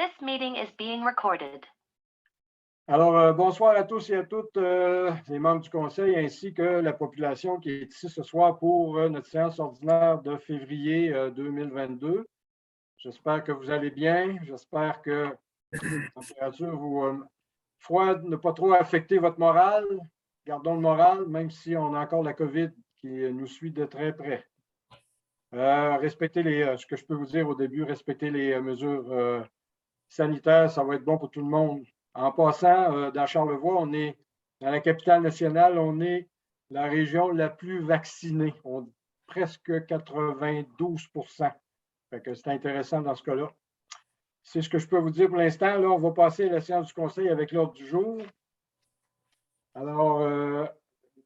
This meeting is being recorded. Alors, bonsoir à tous et à toutes, les membres du Conseil ainsi que la population qui est ici ce soir pour notre séance ordinaire de février 2022. J'espère que vous allez bien. J'espère que la température froide n'a pas trop affecté votre morale. Gardons le moral, même si on a encore la COVID qui nous suit de très près. Respectez ce que je peux vous dire au début, respectez les mesures sanitaires, ça va être bon pour tout le monde. En passant, dans Charlevoix, on est dans la capitale nationale, on est la région la plus vaccinée, presque 92 %. Fait que c'est intéressant dans ce cas-là. C'est ce que je peux vous dire pour l'instant. Là, on va passer à la séance du Conseil avec l'ordre du jour. Alors,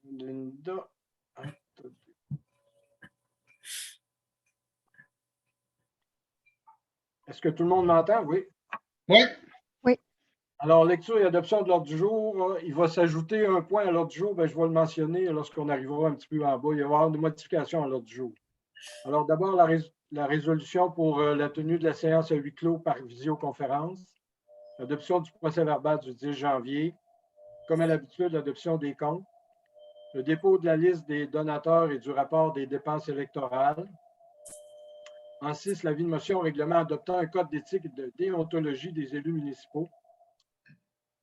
Linda. Est-ce que tout le monde m'entend? Oui. Oui. Oui. Alors, lecture et adoption de l'ordre du jour. Il va s'ajouter un point à l'ordre du jour. Bien, je vais le mentionner lorsqu'on arrivera un petit peu en bas. Il va y avoir des modifications à l'ordre du jour. Alors, d'abord, la résolution pour la tenue de la séance à huis clos par visioconférence. L'adoption du procès-verbal du 10 janvier. Comme à l'habitude, l'adoption des comptes. Le dépôt de la liste des donateurs et du rapport des dépenses électorales. En 6, l'avis de motion au règlement adoptant un code d'éthique et de déontologie des élus municipaux.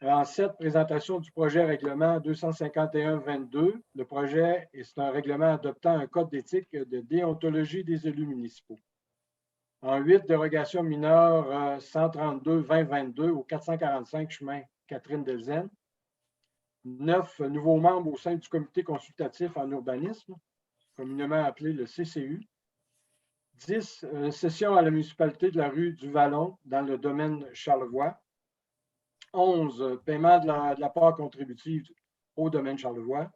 En 7, présentation du projet règlement 251-22. Le projet, c'est un règlement adoptant un code d'éthique et de déontologie des élus municipaux. En 8, dérogation mineure 132-2022 au 445 chemin Catherine-Delzenne. 9, nouveaux membres au sein du comité consultatif en urbanisme, communément appelé le CCU. 10, session à la municipalité de la rue du Vallon dans le domaine Charlevoix. 11, paiement de la part contributive au domaine Charlevoix.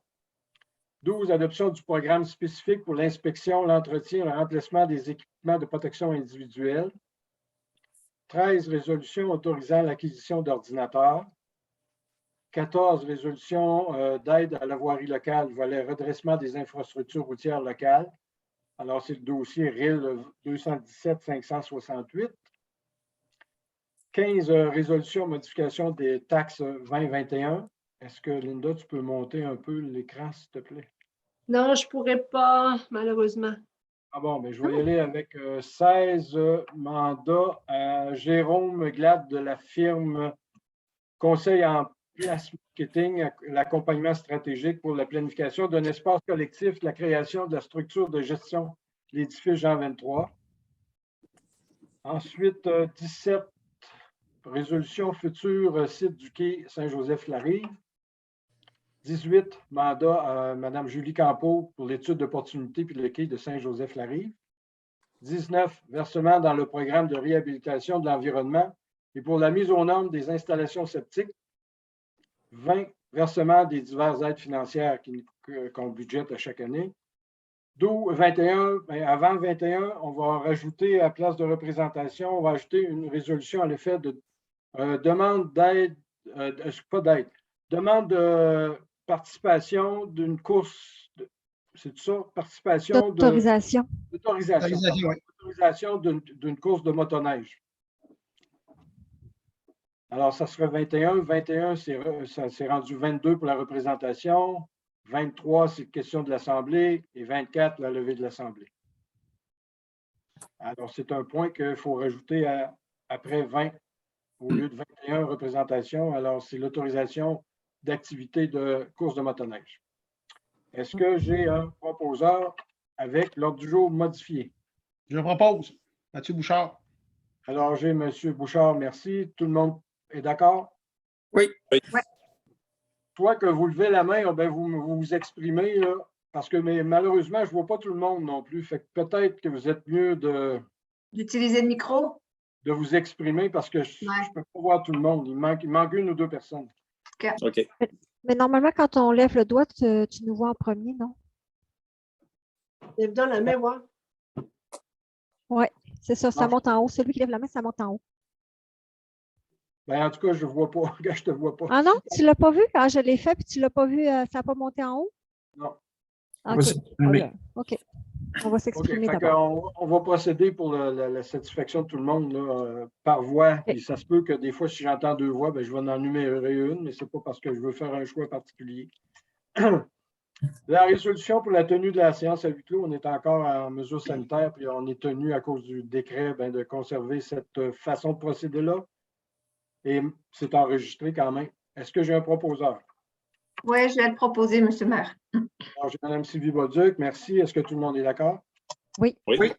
12, adoption du programme spécifique pour l'inspection, l'entretien et le remplacement des équipements de protection individuelle. 13, résolution autorisant l'acquisition d'ordinateurs. 14, résolution d'aide à la voirie locale, volet redressement des infrastructures routières locales. Alors, c'est le dossier RIL 217-568. 15, résolution modification des taxes 2021. Est-ce que, Linda, tu peux monter un peu l'écran, s'il te plaît? Non, je ne pourrais pas, malheureusement. Ah bon, mais je vais y aller avec 16 mandats à Jérôme Glad de la firme Conseil en Place Marketing, l'accompagnement stratégique pour la planification d'un espace collectif, la création de la structure de gestion de l'édifice Jean 23. Ensuite, 17, résolution futur site du quai Saint-Joseph-Larive. 18, mandat à Mme Julie Campeau pour l'étude d'opportunité puis le quai de Saint-Joseph-Larive. 19, versement dans le programme de réhabilitation de l'environnement et pour la mise aux normes des installations septiques. 20, versement des diverses aides financières qu'on budgète à chaque année. 21, avant 21, on va rajouter à place de représentation, on va ajouter une résolution à l'effet de demande d'aide, pas d'aide, demande de participation d'une course, c'est ça, participation d'autorisation. Autorisation d'une course de motoneige. Alors, ça serait 21. 21, ça s'est rendu 22 pour la représentation. 23, c'est question de l'Assemblée. Et 24, la levée de l'Assemblée. Alors, c'est un point qu'il faut rajouter après 20 au lieu de 21 représentations. Alors, c'est l'autorisation d'activité de course de motoneige. Est-ce que j'ai un proposeur avec l'ordre du jour modifié? Je propose. Mathieu Bouchard. Alors, j'ai M. Bouchard, merci. Tout le monde est d'accord? Oui. Ouais. Toi, que vous levez la main, ben vous vous exprimez, là, parce que malheureusement, je ne vois pas tout le monde non plus. Fait que peut-être que vous êtes mieux d'utiliser le micro? De vous exprimer parce que je ne peux pas voir tout le monde. Il manque une ou deux personnes. OK. Mais normalement, quand on lève le doigt, tu nous vois en premier, non? Lève dans la main, voir. Oui, c'est ça, ça monte en haut. Celui qui lève la main, ça monte en haut. Ben, en tout cas, je ne vois pas. Je ne te vois pas. Ah non, tu ne l'as pas vu? Ah, je l'ai fait, puis tu ne l'as pas vu, ça n'a pas monté en haut? Non. OK. OK. On va OK. s'exprimer Fait d'abord. on va procéder pour la satisfaction de tout le monde là, par voix. Puis ça se peut que des fois, si j'entends deux voix, ben, je vais en numérer une, mais ce n'est pas parce que je veux faire un choix particulier. La résolution pour la tenue de la séance à huis clos, on est encore en mesure sanitaire, puis on est tenu à cause du décret de conserver cette façon de procéder-là. Et c'est enregistré quand même. Est-ce que j'ai un proposeur? Oui, je vais le proposer, M. le maire. Alors, j'ai Mme Sylvie Bolduc, merci. Est-ce que tout le monde est d'accord? Oui. Oui.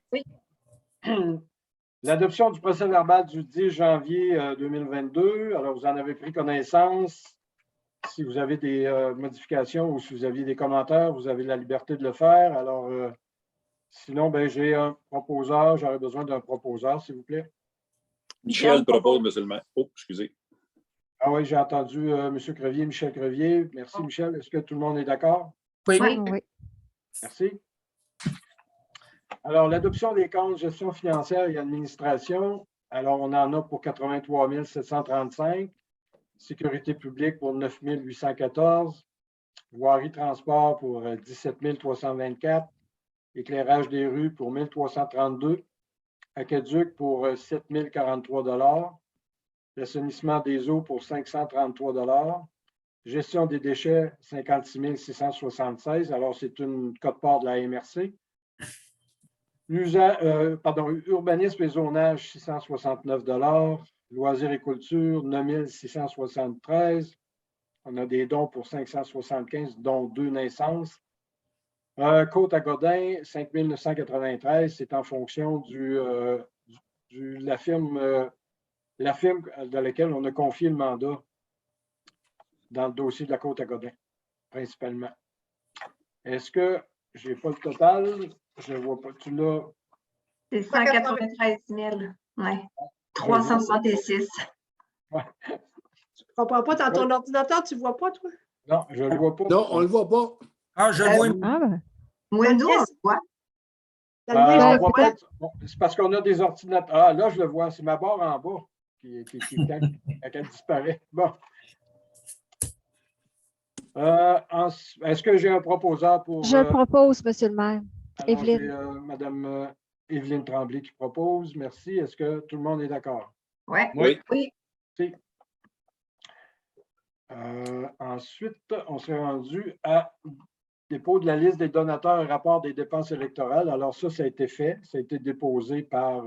L'adoption du procès-verbal du 10 janvier 2022. Alors, vous en avez pris connaissance. Si vous avez des modifications ou si vous aviez des commentaires, vous avez la liberté de le faire. Alors, sinon, ben, j'ai un proposeur. J'aurais besoin d'un proposeur, s'il vous plaît. Michel propose, monsieur le maire. Oh, excusez. Ah oui, j'ai entendu M. Crevier, Michel Crevier. Merci, Michel. Est-ce que tout le monde est d'accord? Oui. Oui. Oui. Merci. Alors, l'adoption des comptes gestion financière et administration. Alors, on en a pour 83 735. Sécurité publique pour 9 814. Voirie transport pour 17 324. Éclairage des rues pour 1 332. Aqueduc pour 7 043 $. L'assainissement des eaux pour 533 $. Gestion des déchets, 56 676. Alors, c'est une quote-part de la MRC. Urbanisme et zonage, 669 $. Loisirs et culture, 9 673. On a des dons pour 575, dont 2 naissances. Côte à Godin, 5 993. C'est en fonction de la firme dans laquelle on a confié le mandat dans le dossier de la Côte à Godin, principalement. Est-ce que je n'ai pas le total? Je ne vois pas. Tu l'as? C'est 193 000. Oui. 366. Ouais. Je ne comprends pas. Dans ton ordinateur, tu ne vois pas, toi? Non, je ne le vois pas. Non, on ne le voit pas. Ah, je vois. Ah, ben, Moi, nous, on le voit. Dans le On mien, voit peut-être. peut-être. Bon, c'est parce qu'on a des ordinateurs. Ah, là, je le vois. C'est ma barre en bas quand elle disparaît. Bon. Est-ce que j'ai un proposeur pour. je le propose, Monsieur le maire. Alors, Evelyne. j'ai Mme Evelyne Tremblay qui propose. Merci. Est-ce que tout le monde est d'accord? Oui. Oui. Oui. Ensuite, on s'est rendu à dépôt de la liste des donateurs et rapport des dépenses électorales. Alors ça a été fait. Ça a été déposé par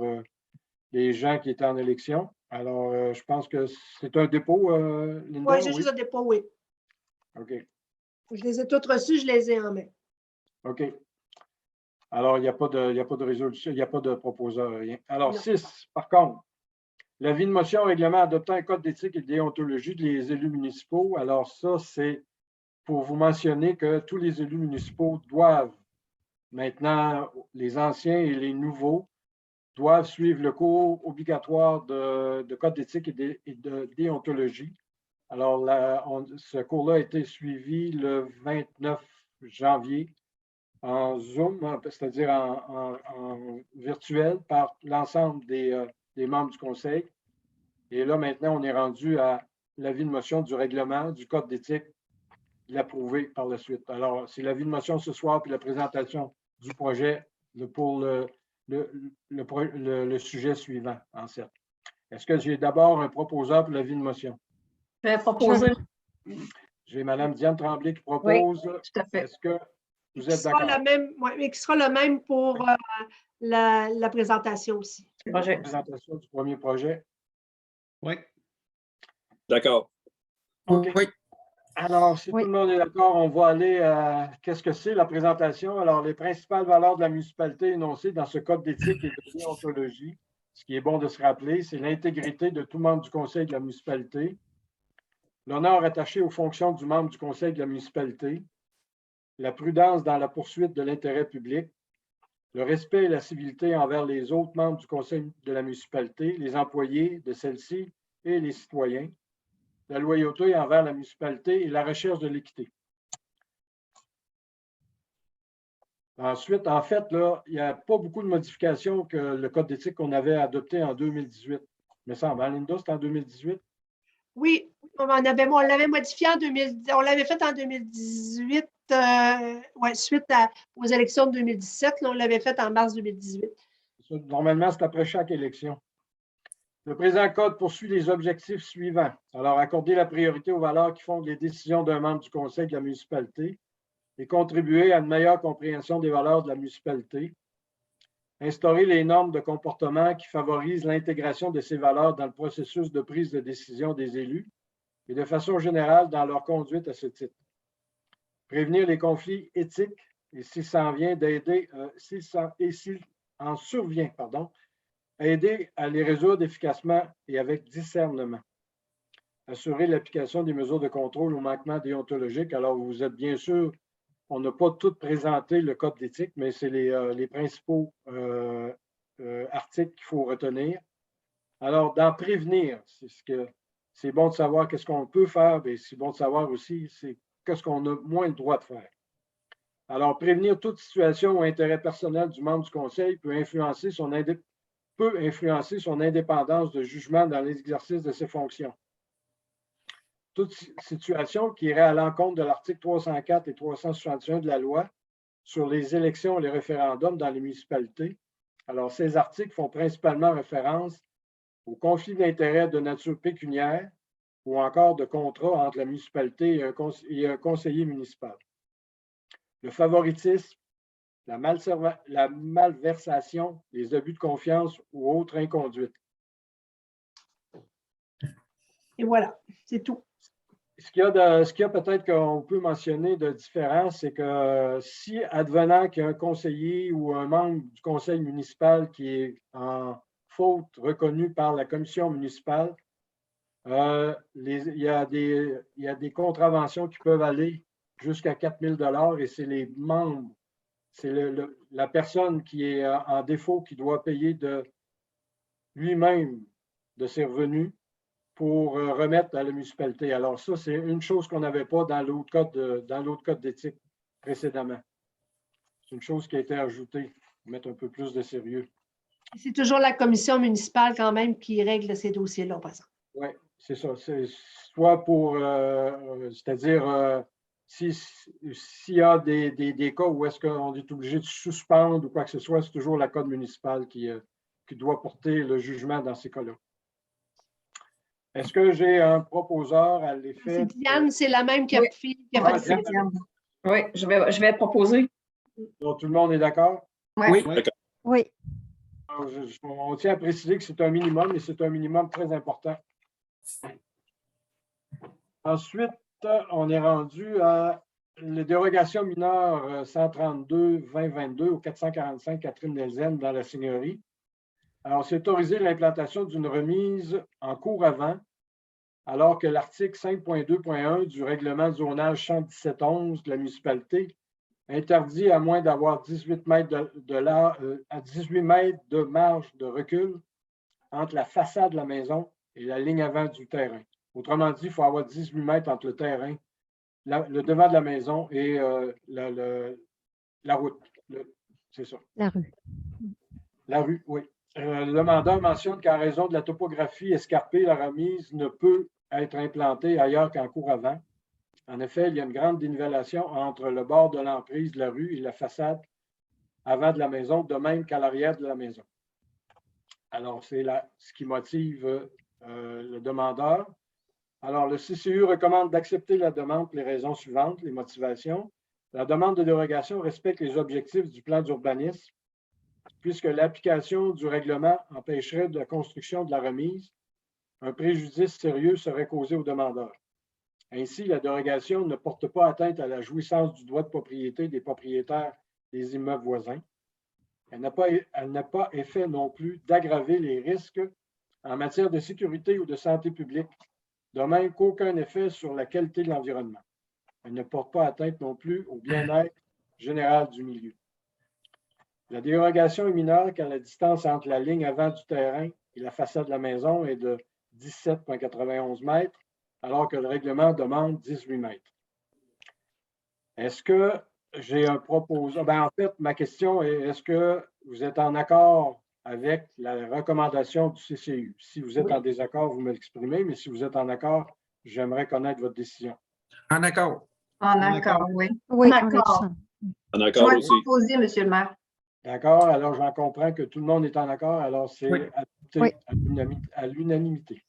les gens qui étaient en élection. Alors, je pense que c'est un dépôt, Linda? Oui, j'ai juste un dépôt, oui. OK. Je les ai toutes reçus, je les ai en main. OK. Alors, il n'y a pas de résolution, il n'y a pas de proposeur, rien. Alors, Non. 6, par contre, l'avis de motion au règlement adoptant un code d'éthique et de déontologie des élus municipaux. Alors, ça, c'est pour vous mentionner que tous les élus municipaux doivent, maintenant, les anciens et les nouveaux, doivent suivre le cours obligatoire de code d'éthique et de déontologie. Alors, ce cours-là a été suivi le 29 janvier en Zoom, c'est-à-dire en virtuel, par l'ensemble des membres du Conseil. Et là, maintenant, on est rendu à l'avis de motion du règlement, du code d'éthique, l'approuver par la suite. Alors, c'est l'avis de motion ce soir, puis la présentation du projet pour le sujet suivant, en fait. Est-ce que j'ai d'abord un proposeur pour l'avis de motion? Je vais proposer. J'ai Mme Diane Tremblay qui propose. Tout à fait. Est-ce que vous êtes Qui sera d'accord? qui sera le même pour la présentation aussi. La présentation du premier projet. Oui. D'accord. OK. Oui. Alors, si Oui. tout le monde est d'accord, on va aller à qu'est-ce que c'est la présentation? Alors, les principales valeurs de la municipalité énoncées dans ce code d'éthique et de déontologie, ce qui est bon de se rappeler, c'est l'intégrité de tout membre du conseil de la municipalité, l'honneur attaché aux fonctions du membre du conseil de la municipalité, la prudence dans la poursuite de l'intérêt public, le respect et la civilité envers les autres membres du conseil de la municipalité, les employés de celle-ci et les citoyens, la loyauté envers la municipalité et la recherche de l'équité. Ensuite, en fait, là, il n'y a pas beaucoup de modifications que le code d'éthique qu'on avait adopté en 2018. Mais ça, Linda, c'était en 2018? Oui, on l'avait modifié en 2010. On l'avait fait en 2018 aux élections de 2017. Là, on l'avait fait en mars 2018. Normalement, c'est après chaque élection. Le présent code poursuit les objectifs suivants. Alors, accorder la priorité aux valeurs qui fondent les décisions d'un membre du conseil de la municipalité et contribuer à une meilleure compréhension des valeurs de la municipalité. Instaurer les normes de comportement qui favorisent l'intégration de ces valeurs dans le processus de prise de décision des élus et de façon générale dans leur conduite à ce titre. Prévenir les conflits éthiques et s'il en survient, aider à les résoudre efficacement et avec discernement. Assurer l'application des mesures de contrôle aux manquements déontologiques. Alors, vous êtes bien sûr, on n'a pas tout présenté le code d'éthique, mais c'est les principaux articles qu'il faut retenir. Alors, d'en prévenir, c'est bon de savoir qu'est-ce qu'on peut faire, mais c'est bon de savoir aussi qu'est-ce qu'on a moins le droit de faire. Alors, prévenir toute situation ou intérêt personnel du membre du conseil peut influencer son indépendance de jugement dans l'exercice de ses fonctions. Toute situation qui irait à l'encontre de l'article 304 et 361 de la loi sur les élections et les référendums dans les municipalités. Alors, ces articles font principalement référence au conflit d'intérêts de nature pécuniaire ou encore de contrat entre la municipalité et un conseiller municipal. Le favoritisme, la malversation, les abus de confiance ou autres inconduites. Et voilà, c'est tout. Ce qu'il y a peut-être qu'on peut mentionner de différent, c'est que si advenant qu'il y a un conseiller ou un membre du conseil municipal qui est en faute reconnue par la commission municipale, il y a des contraventions qui peuvent aller jusqu'à 4 000 et c'est les membres, c'est la personne qui est en défaut qui doit payer de lui-même de ses revenus pour remettre à la municipalité. Alors ça, c'est une chose qu'on n'avait pas dans l'autre code d'éthique précédemment. C'est une chose qui a été ajoutée pour mettre un peu plus de sérieux. C'est toujours la commission municipale quand même qui règle ces dossiers-là, par exemple. Oui, c'est ça. C'est soit pour, c'est-à-dire, s'il y a des cas où est-ce qu'on est obligé de suspendre ou quoi que ce soit, c'est toujours la code municipale qui doit porter le jugement dans ces cas-là. Est-ce que j'ai un proposeur à l'effet? C'est Diane, c'est la même qui a fait Diane. Oui, je vais proposer. Donc, tout le monde est d'accord? Oui. Oui. Alors, on tient à préciser que c'est un minimum et c'est un minimum très important. Ensuite, on est rendu à les dérogations mineures 132-2022 au 445 Catherine-Nelzen dans la Seigneurie. Alors, c'est autoriser l'implantation d'une remise en cours avant, alors que l'article 5.2.1 du règlement de zonage 117.11 de la municipalité interdit à moins d'avoir 18 mètres à 18 mètres de marge de recul entre la façade de la maison et la ligne avant du terrain. Autrement dit, il faut avoir 18 mètres entre le terrain, le devant de la maison et la route. C'est ça. La rue. La rue, oui. Le demandeur mentionne qu'en raison de la topographie escarpée, la remise ne peut être implantée ailleurs qu'en cour avant. En effet, il y a une grande dénivellation entre le bord de l'emprise de la rue et la façade avant de la maison, de même qu'à l'arrière de la maison. Alors, c'est ce qui motive le demandeur. Alors, le CCU recommande d'accepter la demande pour les raisons suivantes, les motivations. La demande de dérogation respecte les objectifs du plan d'urbanisme, puisque l'application du règlement empêcherait de la construction de la remise. Un préjudice sérieux serait causé au demandeur. Ainsi, la dérogation ne porte pas atteinte à la jouissance du droit de propriété des propriétaires des immeubles voisins. Elle n'a pas effet non plus d'aggraver les risques en matière de sécurité ou de santé publique, de même qu'aucun effet sur la qualité de l'environnement. Elle ne porte pas atteinte non plus au bien-être général du milieu. La dérogation est mineure car la distance entre la ligne avant du terrain et la façade de la maison est de 17,91 mètres, alors que le règlement demande 18 mètres. Est-ce que j'ai un proposeur? En fait, ma question est, est-ce que vous êtes en accord avec la recommandation du CCU? Si vous êtes en désaccord, vous me l'exprimez, mais si vous êtes en accord, j'aimerais connaître votre décision. En accord. En En accord, accord. oui. Oui, En on est accord. ensemble. En Je accord vais le aussi. proposer, Monsieur le maire. D'accord, alors j'en comprends que tout le monde est en accord, alors c'est Oui. adopté Oui. à l'unanimité.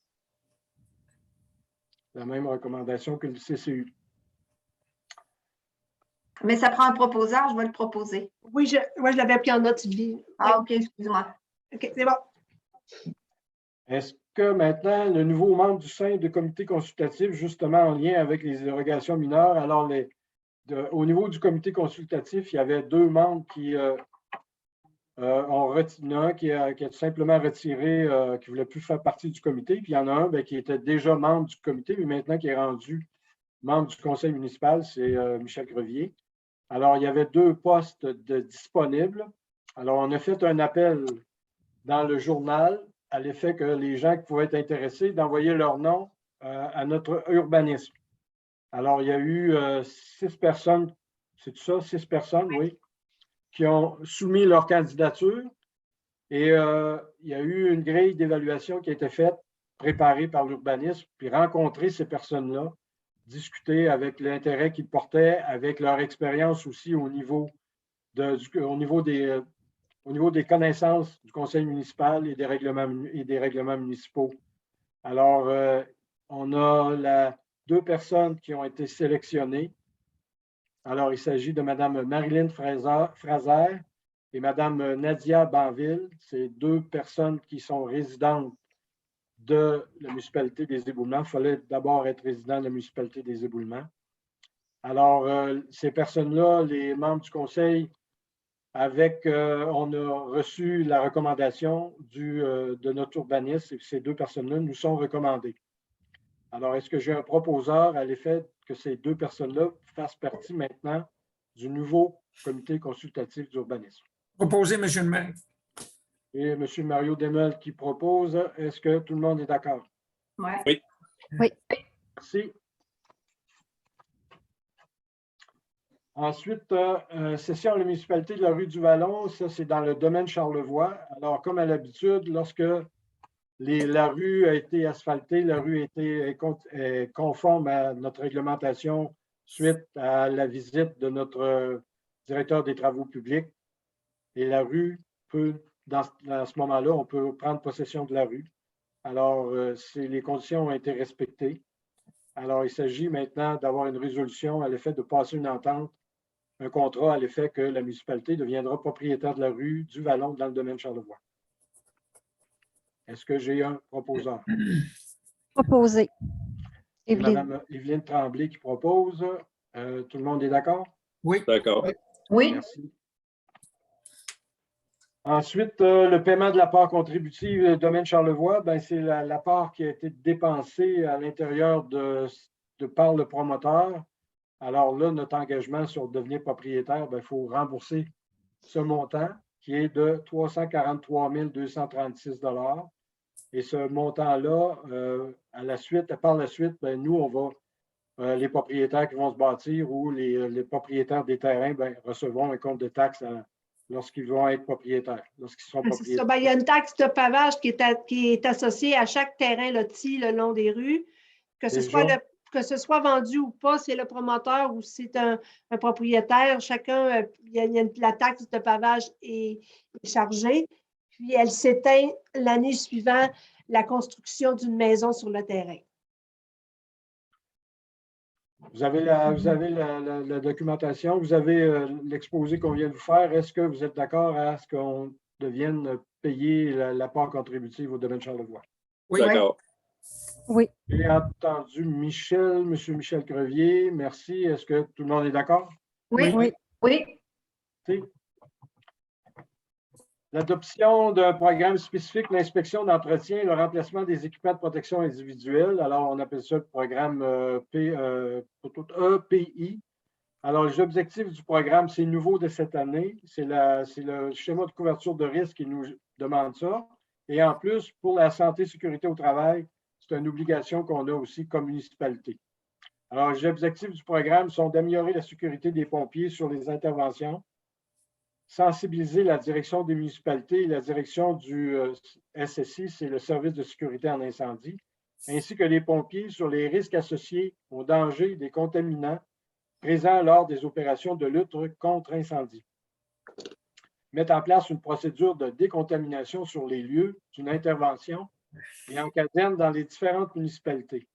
La même recommandation que le CCU. Mais ça prend un proposeur, je vais le proposer. Oui, moi, je l'avais pris en note, Sylvie. Ah, OK, excuse-moi. OK, c'est bon. Est-ce que maintenant, le nouveau membre du sein du comité consultatif, justement en lien avec les dérogations mineures, alors au niveau du comité consultatif, il y avait 2 membres qui ont retiré, un qui a tout simplement retiré, qui ne voulait plus faire partie du comité, puis il y en a un qui était déjà membre du comité, mais maintenant qui est rendu membre du conseil municipal, c'est Michel Crevier. Alors, il y avait 2 postes disponibles. Alors, on a fait un appel dans le journal à l'effet que les gens qui pouvaient être intéressés d'envoyer leur nom à notre urbanisme. Alors, il y a eu 6 personnes, c'est ça, 6 personnes, oui, qui ont soumis leur candidature. Et il y a eu une grille d'évaluation qui a été faite, préparée par l'urbanisme, puis rencontrer ces personnes-là, discuter avec l'intérêt qu'ils portaient, avec leur expérience aussi au niveau des connaissances du conseil municipal et des règlements municipaux. Alors, on a 2 personnes qui ont été sélectionnées. Alors, il s'agit de Mme Marilyn Fraser et Mme Nadia Banville. C'est 2 personnes qui sont résidentes de la municipalité des Éboulements. Il fallait d'abord être résident de la municipalité des Éboulements. Alors, ces personnes-là, les membres du conseil, on a reçu la recommandation de notre urbaniste et ces 2 personnes-là nous sont recommandées. Alors, est-ce que j'ai un proposeur à l'effet que ces 2 personnes-là fassent partie maintenant du nouveau comité consultatif d'urbanisme? Proposé, M. le maire. Et M. Mario Demel qui propose, est-ce que tout le monde est d'accord? Ouais. Merci. Ensuite, session à la municipalité de la rue du Vallon, ça c'est dans le domaine Charlevoix. Alors, comme à l'habitude, lorsque la rue a été asphaltée, la rue est conforme à notre réglementation suite à la visite de notre directeur des travaux publics. Et la rue peut, dans ce moment-là, on peut prendre possession de la rue. Alors, les conditions ont été respectées. Alors, il s'agit maintenant d'avoir une résolution à l'effet de passer une entente, un contrat à l'effet que la municipalité deviendra propriétaire de la rue du Vallon dans le domaine Charlevoix. Est-ce que j'ai un proposeur? Proposé. Evelyne. Mme Evelyne Tremblay qui propose. Tout le monde est d'accord? Oui. D'accord. Oui. Merci. Ensuite, le paiement de la part contributive domaine Charlevoix, c'est la part qui a été dépensée à l'intérieur par le promoteur. Alors là, notre engagement sur devenir propriétaire, il faut rembourser ce montant qui est de 343 236 $. Et ce montant-là, par la suite, nous, on va, les propriétaires qui vont se bâtir ou les propriétaires des terrains recevront un compte de taxes lorsqu'ils vont être propriétaires, lorsqu'ils sont propriétaires. Il y a une taxe de pavage qui est associée à chaque terrain loti le long des rues. Que ce soit vendu ou pas, c'est le promoteur ou c'est un propriétaire. Chacun, la taxe de pavage est chargée. Puis elle s'éteint l'année suivant la construction d'une maison sur le terrain. Vous avez la documentation, vous avez l'exposé qu'on vient de vous faire. Est-ce que vous êtes d'accord à ce qu'on devienne payer la part contributive au domaine Charlevoix? Oui. D'accord. Oui. J'ai entendu M. Michel Crevier. Merci. Est-ce que tout le monde est d'accord? Oui. Oui. Oui. L'adoption d'un programme spécifique, l'inspection d'entretien et le remplacement des équipements de protection individuelle. Alors, on appelle ça le programme EPI. Alors, les objectifs du programme, c'est nouveau de cette année. C'est le schéma de couverture de risque qui nous demande ça. Et en plus, pour la santé et sécurité au travail, c'est une obligation qu'on a aussi comme municipalité. Alors, les objectifs du programme sont d'améliorer la sécurité des pompiers sur les interventions, sensibiliser la direction des municipalités et la direction du SSI, c'est le service de sécurité en incendie, ainsi que les pompiers sur les risques associés aux dangers des contaminants présents lors des opérations de lutte contre incendie. Mettre en place une procédure de décontamination sur les lieux d'une intervention et en caserne dans les différentes municipalités.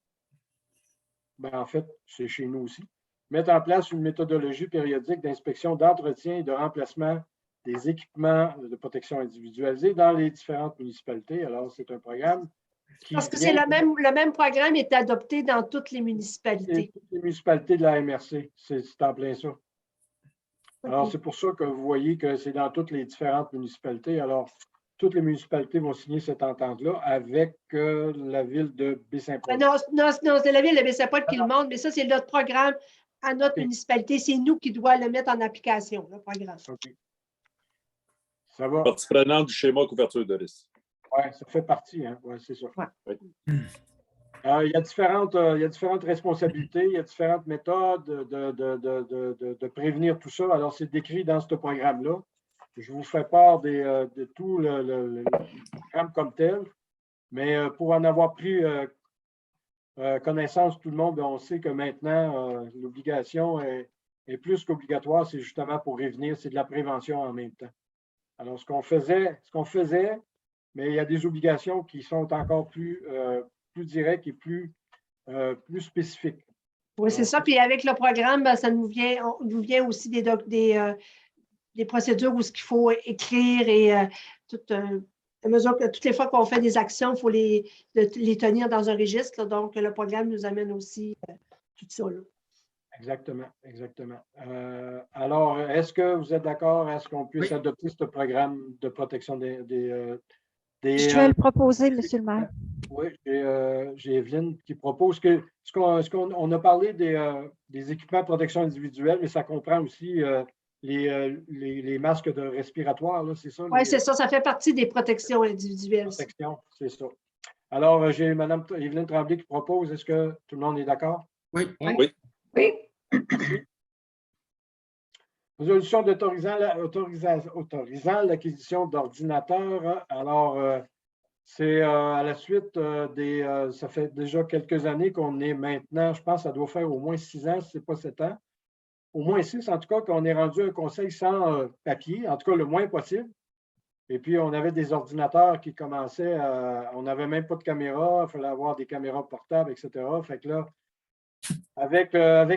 Ben, en fait, c'est chez nous aussi. Mettre en place une méthodologie périodique d'inspection, d'entretien et de remplacement des équipements de protection individualisés dans les différentes municipalités. Alors, c'est un programme qui Parce que c'est le même programme est adopté dans toutes les municipalités. toutes les municipalités de la MRC. C'est en plein ça. Alors, c'est pour ça que vous voyez que c'est dans toutes les différentes municipalités. Alors, toutes les municipalités vont signer cette entente-là avec la ville de Baie-Saint-Paul. Non, c'est la ville de Baie-Saint-Paul qui le montre, mais ça, c'est notre programme à notre municipalité. C'est nous qui devons le mettre en application, le programme. OK. Ça va. Partie prenante du schéma couverture de risque. Oui, ça fait partie, hein? Oui, c'est ça. Ouais. Oui. Il y a différentes responsabilités, il y a différentes méthodes de prévenir tout ça. Alors, c'est décrit dans ce programme-là. Je vous fais part de tout le programme comme tel, mais pour en avoir pris connaissance, tout le monde, on sait que maintenant, l'obligation est plus qu'obligatoire, c'est justement pour prévenir, c'est de la prévention en même temps. Alors, ce qu'on faisait, mais il y a des obligations qui sont encore plus directes et plus spécifiques. Oui, c'est ça. Puis avec le programme, ben, ça nous vient aussi des procédures où ce qu'il faut écrire et à mesure que toutes les fois qu'on fait des actions, il faut les tenir dans un registre. Là. Donc, le programme nous amène aussi tout ça. Là. Exactement, exactement. Alors, est-ce que vous êtes d'accord? Est-ce qu'on puisse adopter ce programme de protection des Je vais le proposer, M. le maire. Oui, j'ai Evelyne qui propose que on a parlé des équipements de protection individuelle, mais ça comprend aussi les masques de respiratoire, c'est ça? Oui, c'est ça. Ça fait partie des protections individuelles. Protection, c'est ça. Alors, j'ai Mme Evelyne Tremblay qui propose. Est-ce que tout le monde est d'accord? Oui. Oui. Oui. Résolution autorisant l'acquisition d'ordinateurs. Alors, c'est à la suite ça fait déjà quelques années qu'on est maintenant, je pense que ça doit faire au moins 6 ans, si ce n'est pas 7 ans. Au moins 6, en tout cas, qu'on est rendu un conseil sans papier, en tout cas le moins possible. Et puis, on avait des ordinateurs qui commençaient on n'avait même pas de caméra, il fallait avoir des caméras portables, etc. Fait que là, avec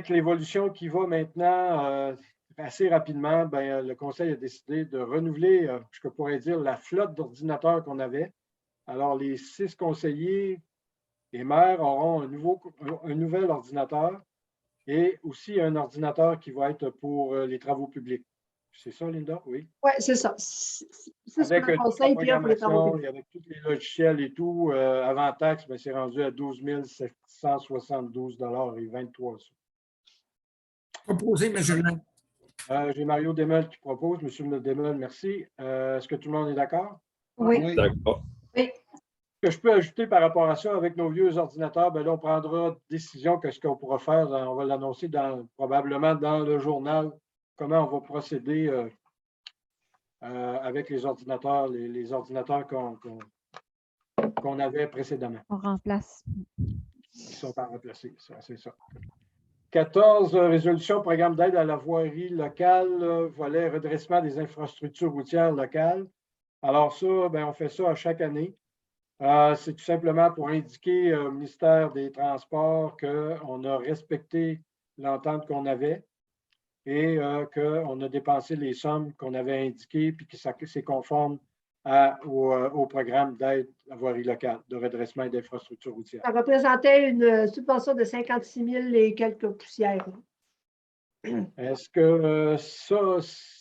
l'évolution qui va maintenant assez rapidement, ben, le conseil a décidé de renouveler, je pourrais dire, la flotte d'ordinateurs qu'on avait. Alors, les 6 conseillers et maires auront un nouvel ordinateur et aussi un ordinateur qui va être pour les travaux publics. C'est ça, Linda? Oui. Oui, c'est ça. C'est avec le conseil, puis pour les travaux publics. avec tous les logiciels et tout, avant taxe, ben, c'est rendu à 12 772 et 23 sous. Proposé, M. le maire. J'ai Mario Desmeules qui propose. M. Desmeules, merci. Est-ce que tout le monde est d'accord? Oui. D'accord. Oui. Ce que je peux ajouter par rapport à ça, avec nos vieux ordinateurs, ben là, on prendra décision que ce qu'on pourra faire, on va l'annoncer probablement dans le journal, comment on va procéder avec les ordinateurs, les ordinateurs qu'on avait précédemment. On remplace. Ils sont pas remplacés, c'est ça. 14, résolution, programme d'aide à la voirie locale, volet redressement des infrastructures routières locales. Alors ça, ben, on fait ça à chaque année. C'est tout simplement pour indiquer au ministère des Transports qu'on a respecté l'entente qu'on avait et qu'on a dépensé les sommes qu'on avait indiquées puis que c'est conforme au programme d'aide à la voirie locale, de redressement et d'infrastructures routières. Ça représentait une subvention de 56 000 et quelques poussières. Est-ce que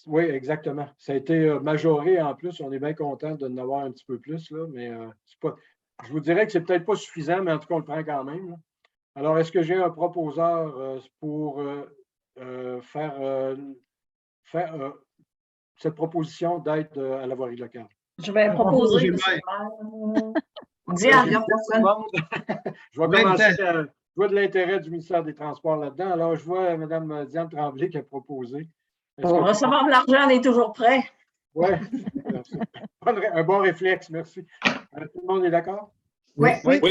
oui, exactement. Ça a été majoré en plus. On est bien content de en avoir un petit peu plus, là, mais c'est pas. Je vous dirais que c'est peut-être pas suffisant, mais en tout cas, on le prend quand même. Là. Alors, est-ce que j'ai un proposeur pour faire cette proposition d'aide à la voirie locale? Je vais proposer. Dis à la personne. Je vais commencer à. Je vois de l'intérêt du ministère des Transports là-dedans. Alors, je vois Mme Diane Tremblay qui a proposé. Pour recevoir de l'argent, on est toujours prêt. Oui, un bon réflexe, merci. Tout le monde est d'accord? Oui. Oui.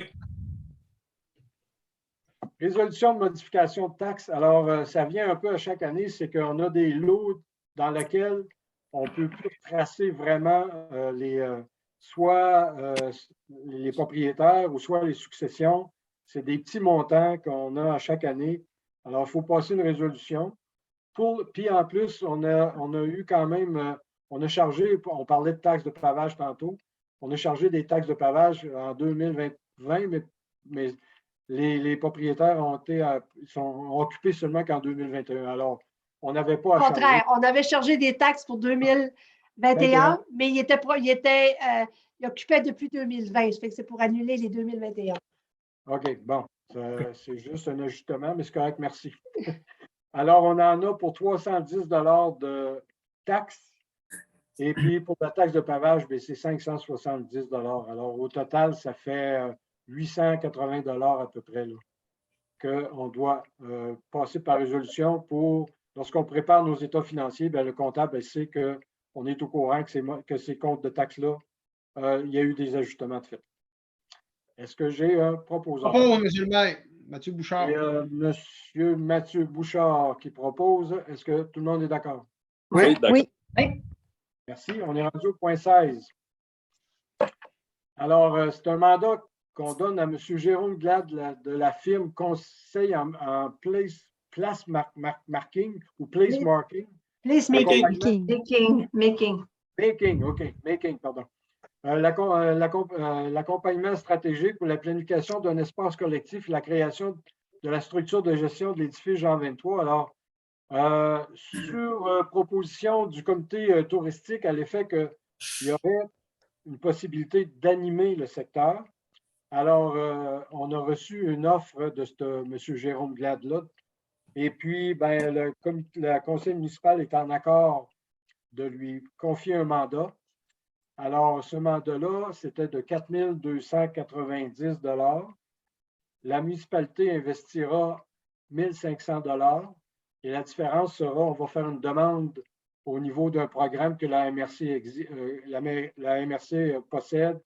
Résolution de modification de taxes. Alors, ça vient un peu à chaque année, c'est qu'on a des lots dans lesquels on ne peut plus tracer vraiment soit les propriétaires ou soit les successions. C'est des petits montants qu'on a à chaque année. Alors, il faut passer une résolution. Puis en plus, on a eu quand même, on a chargé, on parlait de taxes de pavage tantôt, on a chargé des taxes de pavage en 2020, mais les propriétaires sont occupés seulement qu'en 2021. Alors, on n'avait pas à charger. Au contraire, on avait chargé des taxes pour 2021, mais il occupait depuis 2020. Ça fait que c'est pour annuler les 2021. OK, bon. C'est juste un ajustement, mais c'est correct, merci. Alors, on en a pour 310 $ de taxes. Et puis, pour la taxe de pavage, c'est 570 $. Alors, au total, ça fait 880 $ à peu près qu'on doit passer par résolution pour, lorsqu'on prépare nos états financiers, le comptable sait qu'on est au courant que ces comptes de taxes-là, il y a eu des ajustements de fait. Est-ce que j'ai un proposeur? Propose, M. le maire. Mathieu Bouchard. Monsieur Mathieu Bouchard qui propose. Est-ce que tout le monde est d'accord? Oui. d'accord. Oui. Merci. On est rendu au point 16. Alors, c'est un mandat qu'on donne à M. Jérôme Glad de la firme Conseil en place marking ou place marking. Place making. Making. OK. Making, pardon. L'accompagnement stratégique pour la planification d'un espace collectif et la création de la structure de gestion de l'édifice Jean 23. Alors, sur proposition du comité touristique à l'effet qu'il y aurait une possibilité d'animer le secteur. Alors, on a reçu une offre de M. Jérôme Glad-là. Et puis, le conseil municipal est en accord de lui confier un mandat. Alors, ce mandat-là, c'était de 4 290 $. La municipalité investira 1 500 $ et la différence sera, on va faire une demande au niveau d'un programme que la MRC possède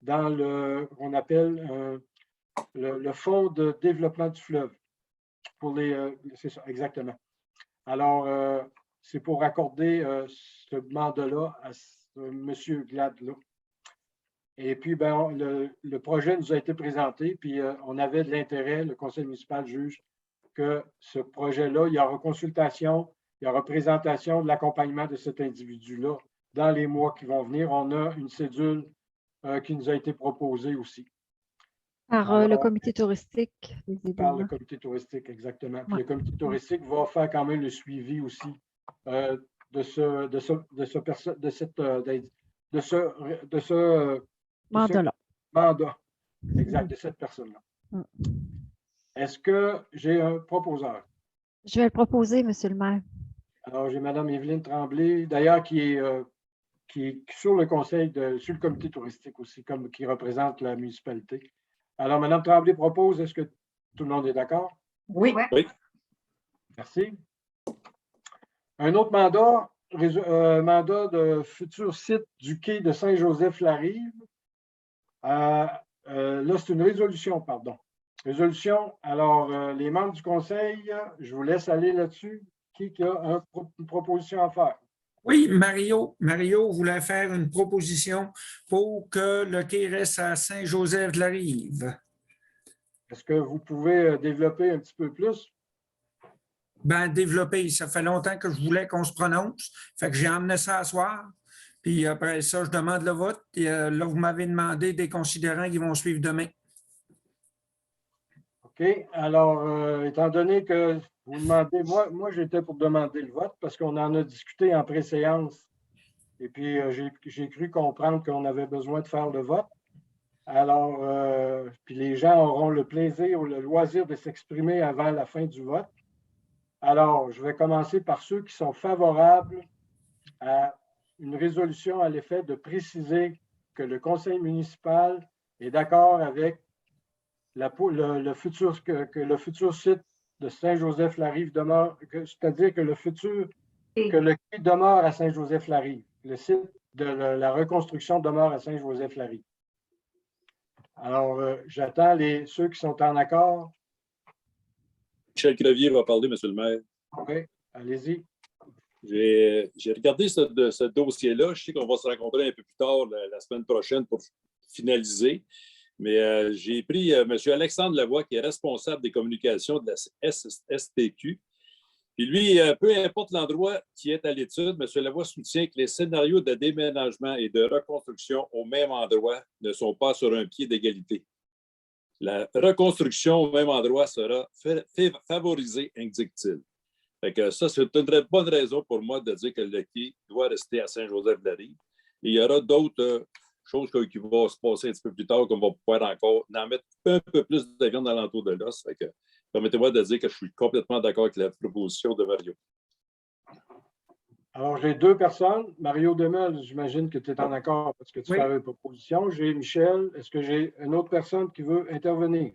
dans qu'on appelle le Fonds de développement du fleuve. C'est ça, exactement. Alors, c'est pour accorder ce mandat-là à M. Glad-là. Et puis, le projet nous a été présenté, puis on avait de l'intérêt, le conseil municipal juge que ce projet-là, il y aura consultation, il y aura présentation de l'accompagnement de cet individu-là dans les mois qui vont venir. On a une cédule qui nous a été proposée aussi. Par le comité touristique. Par le comité touristique, exactement. Puis le comité touristique va faire quand même le suivi aussi de ce mandat-là. Mandat, exact, de cette personne-là. Est-ce que j'ai un proposeur? Je vais le proposer, M. le maire. Alors, j'ai Mme Évelyne Tremblay, d'ailleurs, qui est sur le conseil, sur le comité touristique aussi, qui représente la municipalité. Alors, Mme Tremblay propose, est-ce que tout le monde est d'accord? Oui. Merci. Un autre mandat, mandat de futur site du quai de Saint-Joseph-la-Rive. Là, c'est une résolution, pardon. Résolution. Alors, les membres du conseil, je vous laisse aller là-dessus. Qui a une proposition à faire? Oui, Mario voulait faire une proposition pour que le quai reste à Saint-Joseph-de-la-Rive. Est-ce que vous pouvez développer un petit peu plus? Développer, ça fait longtemps que je voulais qu'on se prononce. Fait que j'ai emmené ça à soir. Puis après ça, je demande le vote. Et là, vous m'avez demandé des considérants qui vont suivre demain. OK. Alors, étant donné que vous demandez, moi j'étais pour demander le vote parce qu'on en a discuté en pré-séance. Et puis, j'ai cru comprendre qu'on avait besoin de faire le vote. Alors, puis les gens auront le plaisir ou le loisir de s'exprimer avant la fin du vote. Alors, je vais commencer par ceux qui sont favorables à une résolution à l'effet de préciser que le conseil municipal est d'accord avec le futur site de Saint-Joseph-la-Rive demeure, c'est-à-dire que le quai demeure à Saint-Joseph-la-Rive. Le site de la reconstruction demeure à Saint-Joseph-la-Rive. Alors, j'attends ceux qui sont en accord Michel Crevier va parler, Monsieur le maire. Oui, allez-y. J'ai regardé ce dossier-là. Je sais qu'on va se rencontrer un peu plus tard la semaine prochaine pour finaliser. Mais j'ai pris M. Alexandre Lavoie, qui est responsable des communications de la STQ. Puis lui, peu importe l'endroit qui est à l'étude, M. Lavoie soutient que les scénarios de déménagement et de reconstruction au même endroit ne sont pas sur un pied d'égalité. La reconstruction au même endroit sera favorisée, indique-t-il. Fait que ça, c'est une très bonne raison pour moi de dire que le quai doit rester à Saint-Joseph-de-la-Rive. Et il y aura d'autres choses qui vont se passer un petit peu plus tard, qu'on va pouvoir encore en mettre un peu plus de viande dans l'entour de l'os. Fait que permettez-moi de dire que je suis complètement d'accord avec la proposition de Mario. Alors, j'ai deux personnes. Mario Demel, j'imagine que tu es en accord parce que tu fais une proposition. J'ai Michel. Est-ce que j'ai une autre personne qui veut intervenir?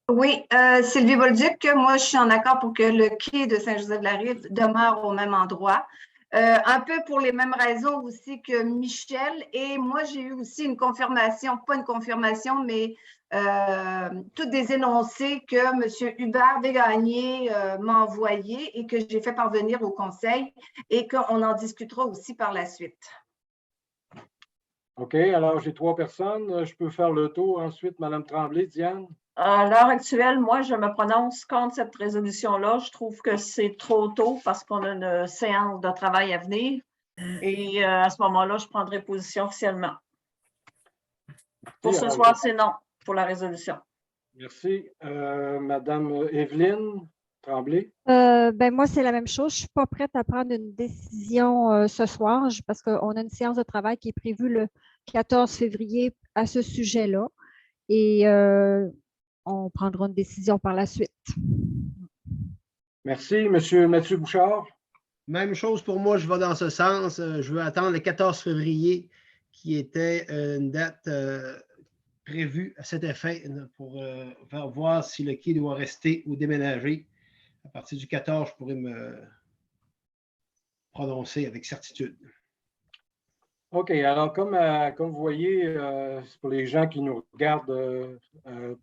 Oui, Sylvie Bolduc, moi, je suis en accord pour que le quai de Saint-Joseph-de-la-Rive demeure au même endroit. Un peu pour les mêmes raisons aussi que Michel. Et moi, j'ai eu aussi une confirmation, pas une confirmation, mais toutes des énoncés que M. Hubert Desgagnés m'a envoyés et que j'ai fait parvenir au conseil et qu'on en discutera aussi par la suite. OK, alors j'ai trois personnes. Je peux faire le tour ensuite. Mme Tremblay, Diane? À l'heure actuelle, moi, je me prononce contre cette résolution-là. Je trouve que c'est trop tôt parce qu'on a une séance de travail à venir. Et à ce moment-là, je prendrai position officiellement. Pour ce soir, c'est non pour la résolution. Merci. Mme Evelyne Tremblay? Moi, c'est la même chose. Je ne suis pas prête à prendre une décision ce soir parce qu'on a une séance de travail qui est prévue le 14 février à ce sujet-là. Et on prendra une décision par la suite. Merci. M. Mathieu Bouchard? Même chose pour moi, je vais dans ce sens. Je veux attendre le 14 février, qui était une date prévue à cet effet pour voir si le quai doit rester ou déménager. À partir du 14, je pourrais me prononcer avec certitude. OK. Alors, comme vous voyez, c'est pour les gens qui nous regardent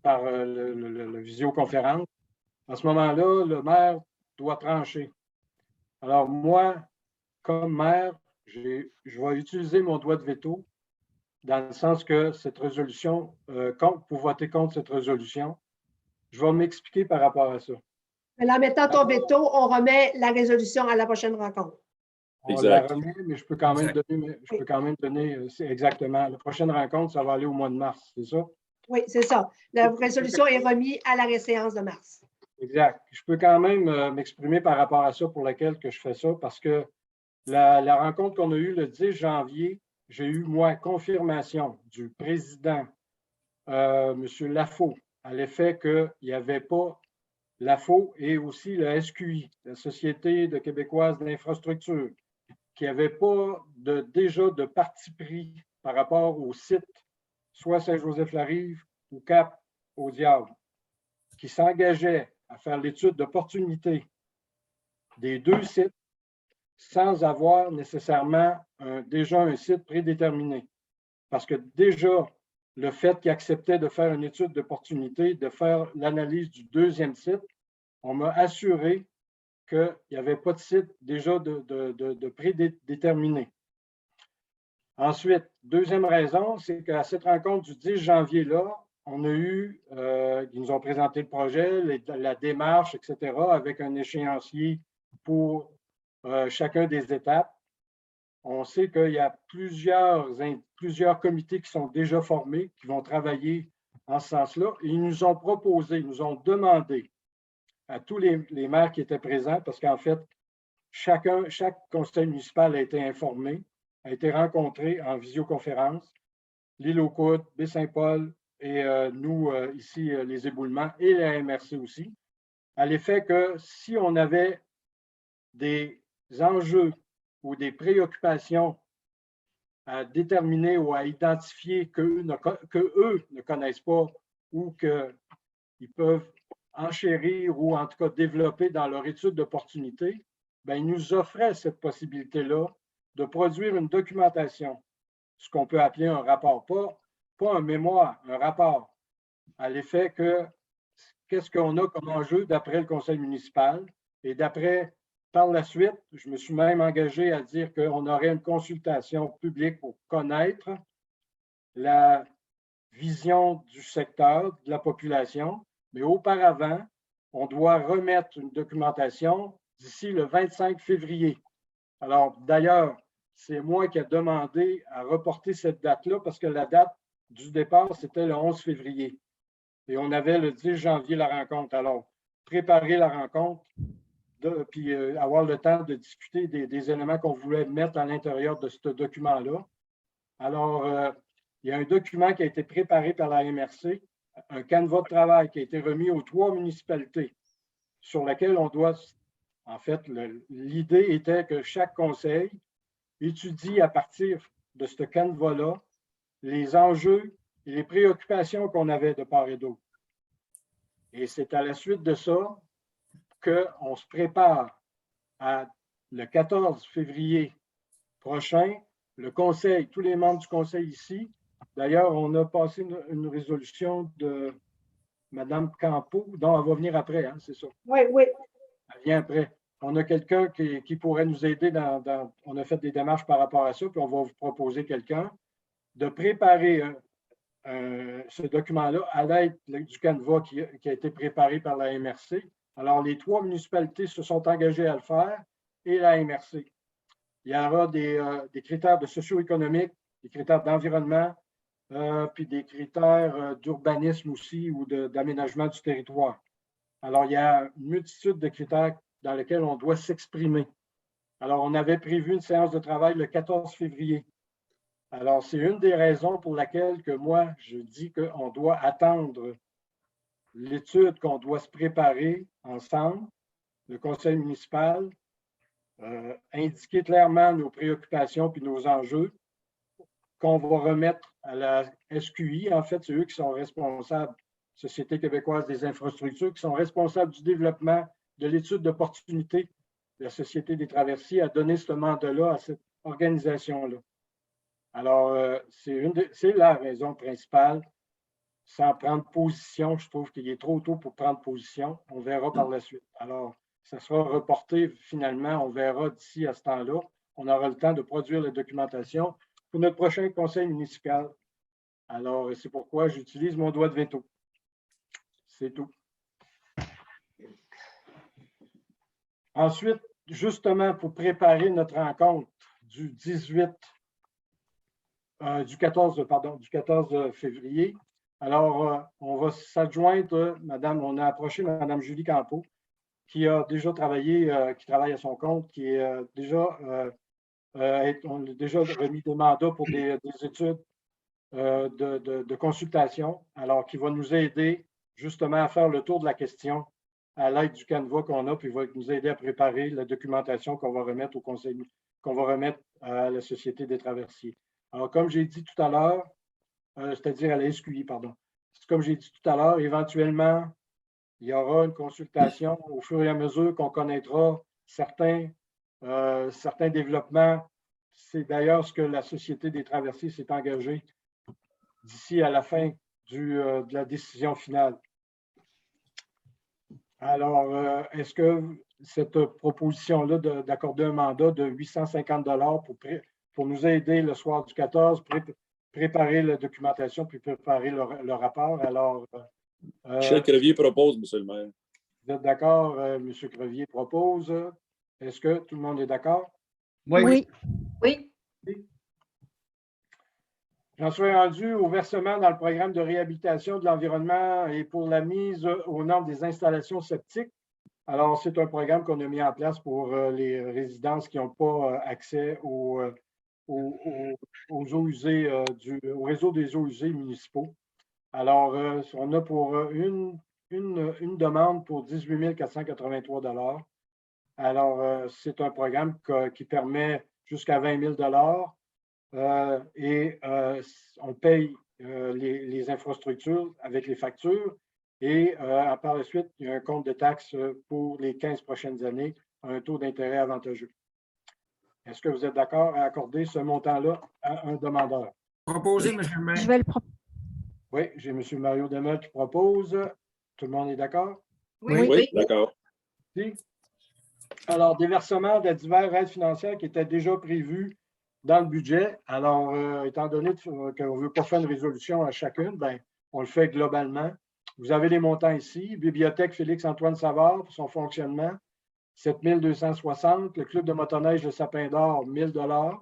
par le visioconférence, à ce moment-là, le maire doit trancher. Alors, moi, comme maire, je vais utiliser mon droit de veto dans le sens que cette résolution, pour voter contre cette résolution, je vais m'expliquer par rapport à ça. En mettant ton veto, on remet la résolution à la prochaine rencontre. On la remet, mais je peux quand même donner, c'est exactement. La prochaine rencontre, ça va aller au mois de mars, c'est ça? Oui, c'est ça. La résolution est remise à la séance de mars. Exact. Je peux quand même m'exprimer par rapport à ça pour laquelle que je fais ça, parce que la rencontre qu'on a eue le 10 janvier, j'ai eu, moi, confirmation du président, M. Lafaux, à l'effet qu'il n'y avait pas Lafaux et aussi la SQI, la Société de québécoise d'infrastructure, qui n'avait pas déjà de parti pris par rapport au site, soit Saint-Joseph-la-Rive ou Cap-au-Diable, qui s'engageait à faire l'étude d'opportunité des deux sites sans avoir nécessairement déjà un site prédéterminé. Parce que déjà, le fait qu'ils acceptaient de faire une étude d'opportunité, de faire l'analyse du deuxième site, on m'a assuré qu'il n'y avait pas de site déjà de prédéterminé. Ensuite, deuxième raison, c'est qu'à cette rencontre du 10 janvier-là, on a eu, ils nous ont présenté le projet, la démarche, etc., avec un échéancier pour chacun des étapes. On sait qu'il y a plusieurs comités qui sont déjà formés, qui vont travailler en ce sens-là. Et ils nous ont proposé, ils nous ont demandé à tous les maires qui étaient présents, parce qu'en fait, chaque conseil municipal a été informé, a été rencontré en visioconférence, l'île aux Coudes, Baie-Saint-Paul et nous, ici, les éboulements et la MRC aussi, à l'effet que si on avait des enjeux ou des préoccupations à déterminer ou à identifier qu'eux ne connaissent pas ou qu'ils peuvent enchérir ou en tout cas développer dans leur étude d'opportunité, bien, ils nous offraient cette possibilité-là de produire une documentation, ce qu'on peut appeler un rapport, pas un mémoire, un rapport, à l'effet que qu'est-ce qu'on a comme enjeu d'après le conseil municipal. Et par la suite, je me suis même engagé à dire qu'on aurait une consultation publique pour connaître la vision du secteur, de la population. Mais auparavant, on doit remettre une documentation d'ici le 25 février. Alors, d'ailleurs, c'est moi qui ai demandé à reporter cette date-là parce que la date du départ, c'était le 11 février. Et on avait le 10 janvier la rencontre. Alors, préparer la rencontre, puis avoir le temps de discuter des éléments qu'on voulait mettre à l'intérieur de ce document-là. Alors, il y a un document qui a été préparé par la MRC, un canevas de travail qui a été remis aux 3 municipalités sur lequel on doit, en fait, l'idée était que chaque conseil étudie à partir de ce canevas-là les enjeux et les préoccupations qu'on avait de part et d'autre. Et c'est à la suite de ça qu'on se prépare le 14 février prochain, le conseil, tous les membres du conseil ici. D'ailleurs, on a passé une résolution de Mme Campeau, dont elle va venir après, hein, c'est ça? Oui, oui. Elle vient après. On a quelqu'un qui pourrait nous aider on a fait des démarches par rapport à ça, puis on va vous proposer quelqu'un de préparer ce document-là à l'aide du canevas qui a été préparé par la MRC. Alors, les 3 municipalités se sont engagées à le faire et la MRC. Il y aura des critères de socio-économique, des critères d'environnement, puis des critères d'urbanisme aussi ou d'aménagement du territoire. Alors, il y a une multitude de critères dans lesquels on doit s'exprimer. Alors, on avait prévu une séance de travail le 14 février. Alors, c'est une des raisons pour laquelle que moi, je dis qu'on doit attendre l'étude, qu'on doit se préparer ensemble, le conseil municipal, indiquer clairement nos préoccupations puis nos enjeux, qu'on va remettre à la SQI. En fait, c'est eux qui sont responsables, Société québécoise des infrastructures, qui sont responsables du développement de l'étude d'opportunité de la Société des traversiers à donner ce mandat-là à cette organisation-là. Alors, c'est la raison principale. Sans prendre position, je trouve qu'il est trop tôt pour prendre position. On verra par la suite. Alors, ça sera reporté finalement. On verra d'ici à ce temps-là. On aura le temps de produire la documentation pour notre prochain conseil municipal. Alors, c'est pourquoi j'utilise mon doigt de veto. C'est tout. Ensuite, justement, pour préparer notre rencontre du 14 février, alors, on va s'adjoindre, on a approché Mme Julie Campeau, qui a déjà travaillé, qui travaille à son compte, qui est on a déjà remis des mandats pour des études de consultation, alors qui va nous aider justement à faire le tour de la question à l'aide du canevas qu'on a, puis va nous aider à préparer la documentation qu'on va remettre au conseil, qu'on va remettre à la Société des traversiers. Alors, comme j'ai dit tout à l'heure, c'est-à-dire à la SQI, pardon. Comme j'ai dit tout à l'heure, éventuellement, il y aura une consultation au fur et à mesure qu'on connaîtra certains développements. C'est d'ailleurs ce que la Société des traversiers s'est engagée d'ici à la fin de la décision finale. Alors, est-ce que cette proposition-là d'accorder un mandat de 850 $ pour nous aider le soir du 14, préparer la documentation puis préparer le rapport. Alors, Michel Crevier propose, M. le maire. Vous êtes d'accord? M. Crevier propose. Est-ce que tout le monde est d'accord? Oui. Oui. J'en suis rendu au versement dans le programme de réhabilitation de l'environnement et pour la mise aux normes des installations septiques. Alors, c'est un programme qu'on a mis en place pour les résidences qui n'ont pas accès aux eaux usées, au réseau des eaux usées municipaux. Alors, on a pour une demande pour 18 483 $. Alors, c'est un programme qui permet jusqu'à 20 000 $ et on paye les infrastructures avec les factures et par la suite, il y a un compte de taxes pour les 15 prochaines années à un taux d'intérêt avantageux. Est-ce que vous êtes d'accord à accorder ce montant-là à un demandeur? Proposé, M. le maire. Je vais le proposer. Oui, j'ai M. Mario Demel qui propose. Tout le monde est d'accord? Oui, d'accord. Oui. Alors, des versements de diverses aides financières qui étaient déjà prévus dans le budget. Alors, étant donné qu'on ne veut pas faire une résolution à chacune, ben, on le fait globalement. Vous avez les montants ici. Bibliothèque Félix-Antoine Savard pour son fonctionnement, 7 260. Le club de motoneige de Sapin d'Or, 1 000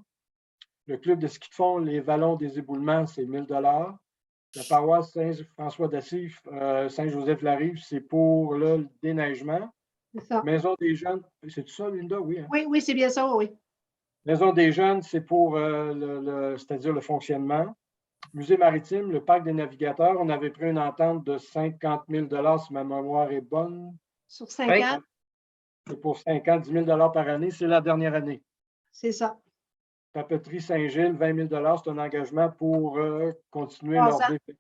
Le club de ski de fond, les Vallons des Éboulements, c'est 1 000 La paroisse Saint-François d'Assif, Saint-Joseph-la-Rive, c'est pour le déneigement. C'est ça. Maison des jeunes, c'est tout ça, Linda? Oui. Hein? Oui, c'est bien ça, oui. Maison des jeunes, c'est pour c'est-à-dire le fonctionnement. Musée maritime, le parc des navigateurs, on avait pris une entente de 50 000 si ma mémoire est bonne. Sur 5 ans, C'est pour 5 ans, 10 000 par année. C'est la dernière année. c'est ça. Papeterie Saint-Gilles, 20 000 c'est un engagement pour continuer 3 leur ans. développement.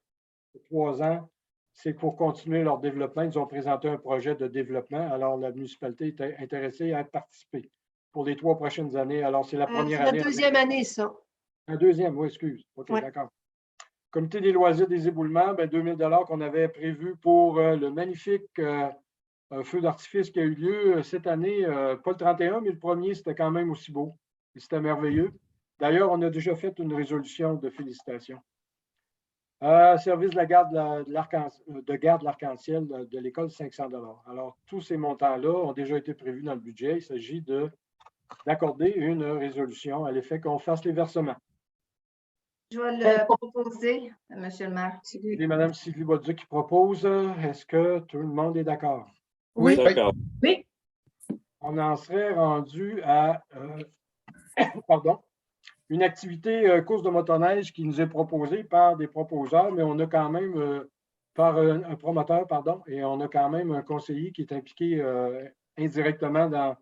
3 ans. C'est pour continuer leur développement. Ils ont présenté un projet de développement. Alors, la municipalité est intéressée à participer pour les 3 prochaines années. Alors, c'est la première année. C'est la deuxième année, ça. La deuxième, oui, excuse. OK, Ouais. d'accord. Comité des loisirs des éboulements, 2 000 qu'on avait prévu pour le magnifique feu d'artifice qui a eu lieu cette année. Pas le 31, mais le premier, c'était quand même aussi beau. C'était merveilleux. D'ailleurs, on a déjà fait une résolution de félicitations. Service de la garde de l'arc-en-ciel de l'école, 500 $. Alors, tous ces montants-là ont déjà été prévus dans le budget. Il s'agit d'accorder une résolution à l'effet qu'on fasse les versements. Je vais le proposer, M. le maire. C'est Mme Sylvie Bolduc qui propose. Est-ce que tout le monde est d'accord? Oui. D'accord. Oui. On en serait rendu à une activité course de motoneige qui nous est proposée par des proposeurs, mais on a quand même, par un promoteur, pardon, et on a quand même un conseiller qui est impliqué indirectement dans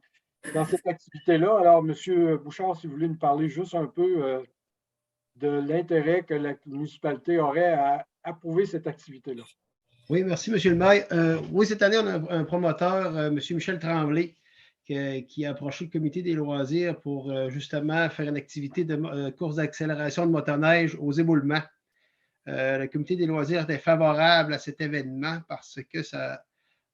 cette activité-là. Alors, M. Bouchard, si vous voulez nous parler juste un peu de l'intérêt que la municipalité aurait à approuver cette activité-là. Oui, merci, M. le maire. Oui, cette année, on a un promoteur, M. Michel Tremblay, qui a approché le comité des loisirs pour justement faire une activité de course d'accélération de motoneige aux éboulements. Le comité des loisirs était favorable à cet événement parce que ça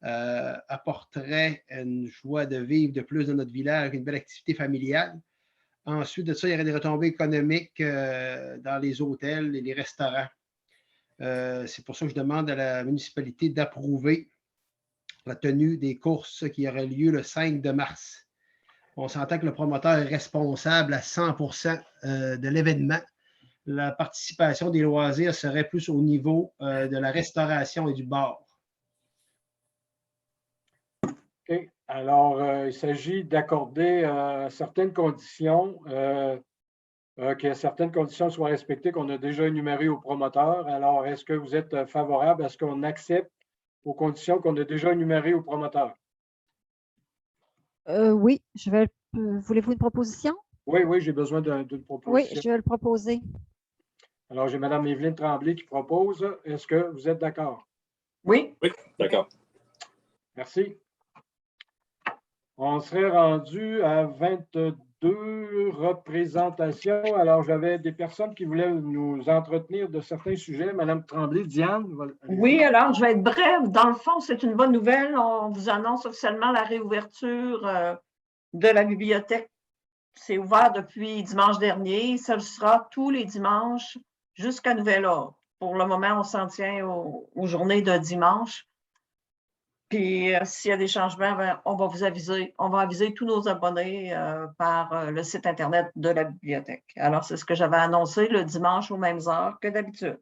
apporterait une joie de vivre de plus dans notre village, une belle activité familiale. Ensuite de ça, il y aurait des retombées économiques dans les hôtels et les restaurants. C'est pour ça que je demande à la municipalité d'approuver la tenue des courses qui auraient lieu le 5 de mars. On s'entend que le promoteur est responsable à 100% de l'événement. La participation des loisirs serait plus au niveau de la restauration et du bar. OK. Alors, il s'agit d'accorder certaines conditions, que certaines conditions soient respectées, qu'on a déjà énumérées au promoteur. Alors, est-ce que vous êtes favorable à ce qu'on accepte aux conditions qu'on a déjà énumérées au promoteur? Oui, voulez-vous une proposition? Oui, j'ai besoin d'une proposition. Oui, je vais le proposer. Alors, j'ai Mme Évelyne Tremblay qui propose. Est-ce que vous êtes d'accord? Oui. Oui, d'accord. Merci. On serait rendu à 22 représentations. Alors, j'avais des personnes qui voulaient nous entretenir de certains sujets. Mme Tremblay, Diane. Oui, alors je vais être brève. Dans le fond, c'est une bonne nouvelle. On vous annonce officiellement la réouverture de la bibliothèque. C'est ouvert depuis dimanche dernier. Ça le sera tous les dimanches jusqu'à nouvel ordre. Pour le moment, on s'en tient aux journées de dimanche. Puis, s'il y a des changements, on va vous aviser. On va aviser tous nos abonnés par le site Internet de la bibliothèque. Alors, c'est ce que j'avais annoncé le dimanche aux mêmes heures que d'habitude.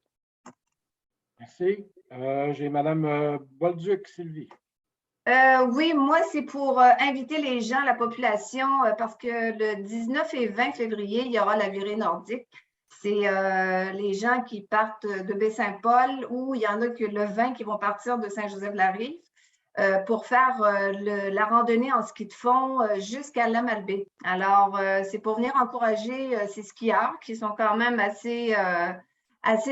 Merci. J'ai Mme Bolduc, Sylvie. Oui, moi, c'est pour inviter les gens, la population, parce que le 19 et 20 février, il y aura la virée nordique. C'est les gens qui partent de Baie-Saint-Paul ou il y en a que le 20 qui vont partir de Saint-Joseph-la-Rive pour faire la randonnée en ski de fond jusqu'à la Malbaie. Alors, c'est pour venir encourager ces skieurs qui sont quand même assez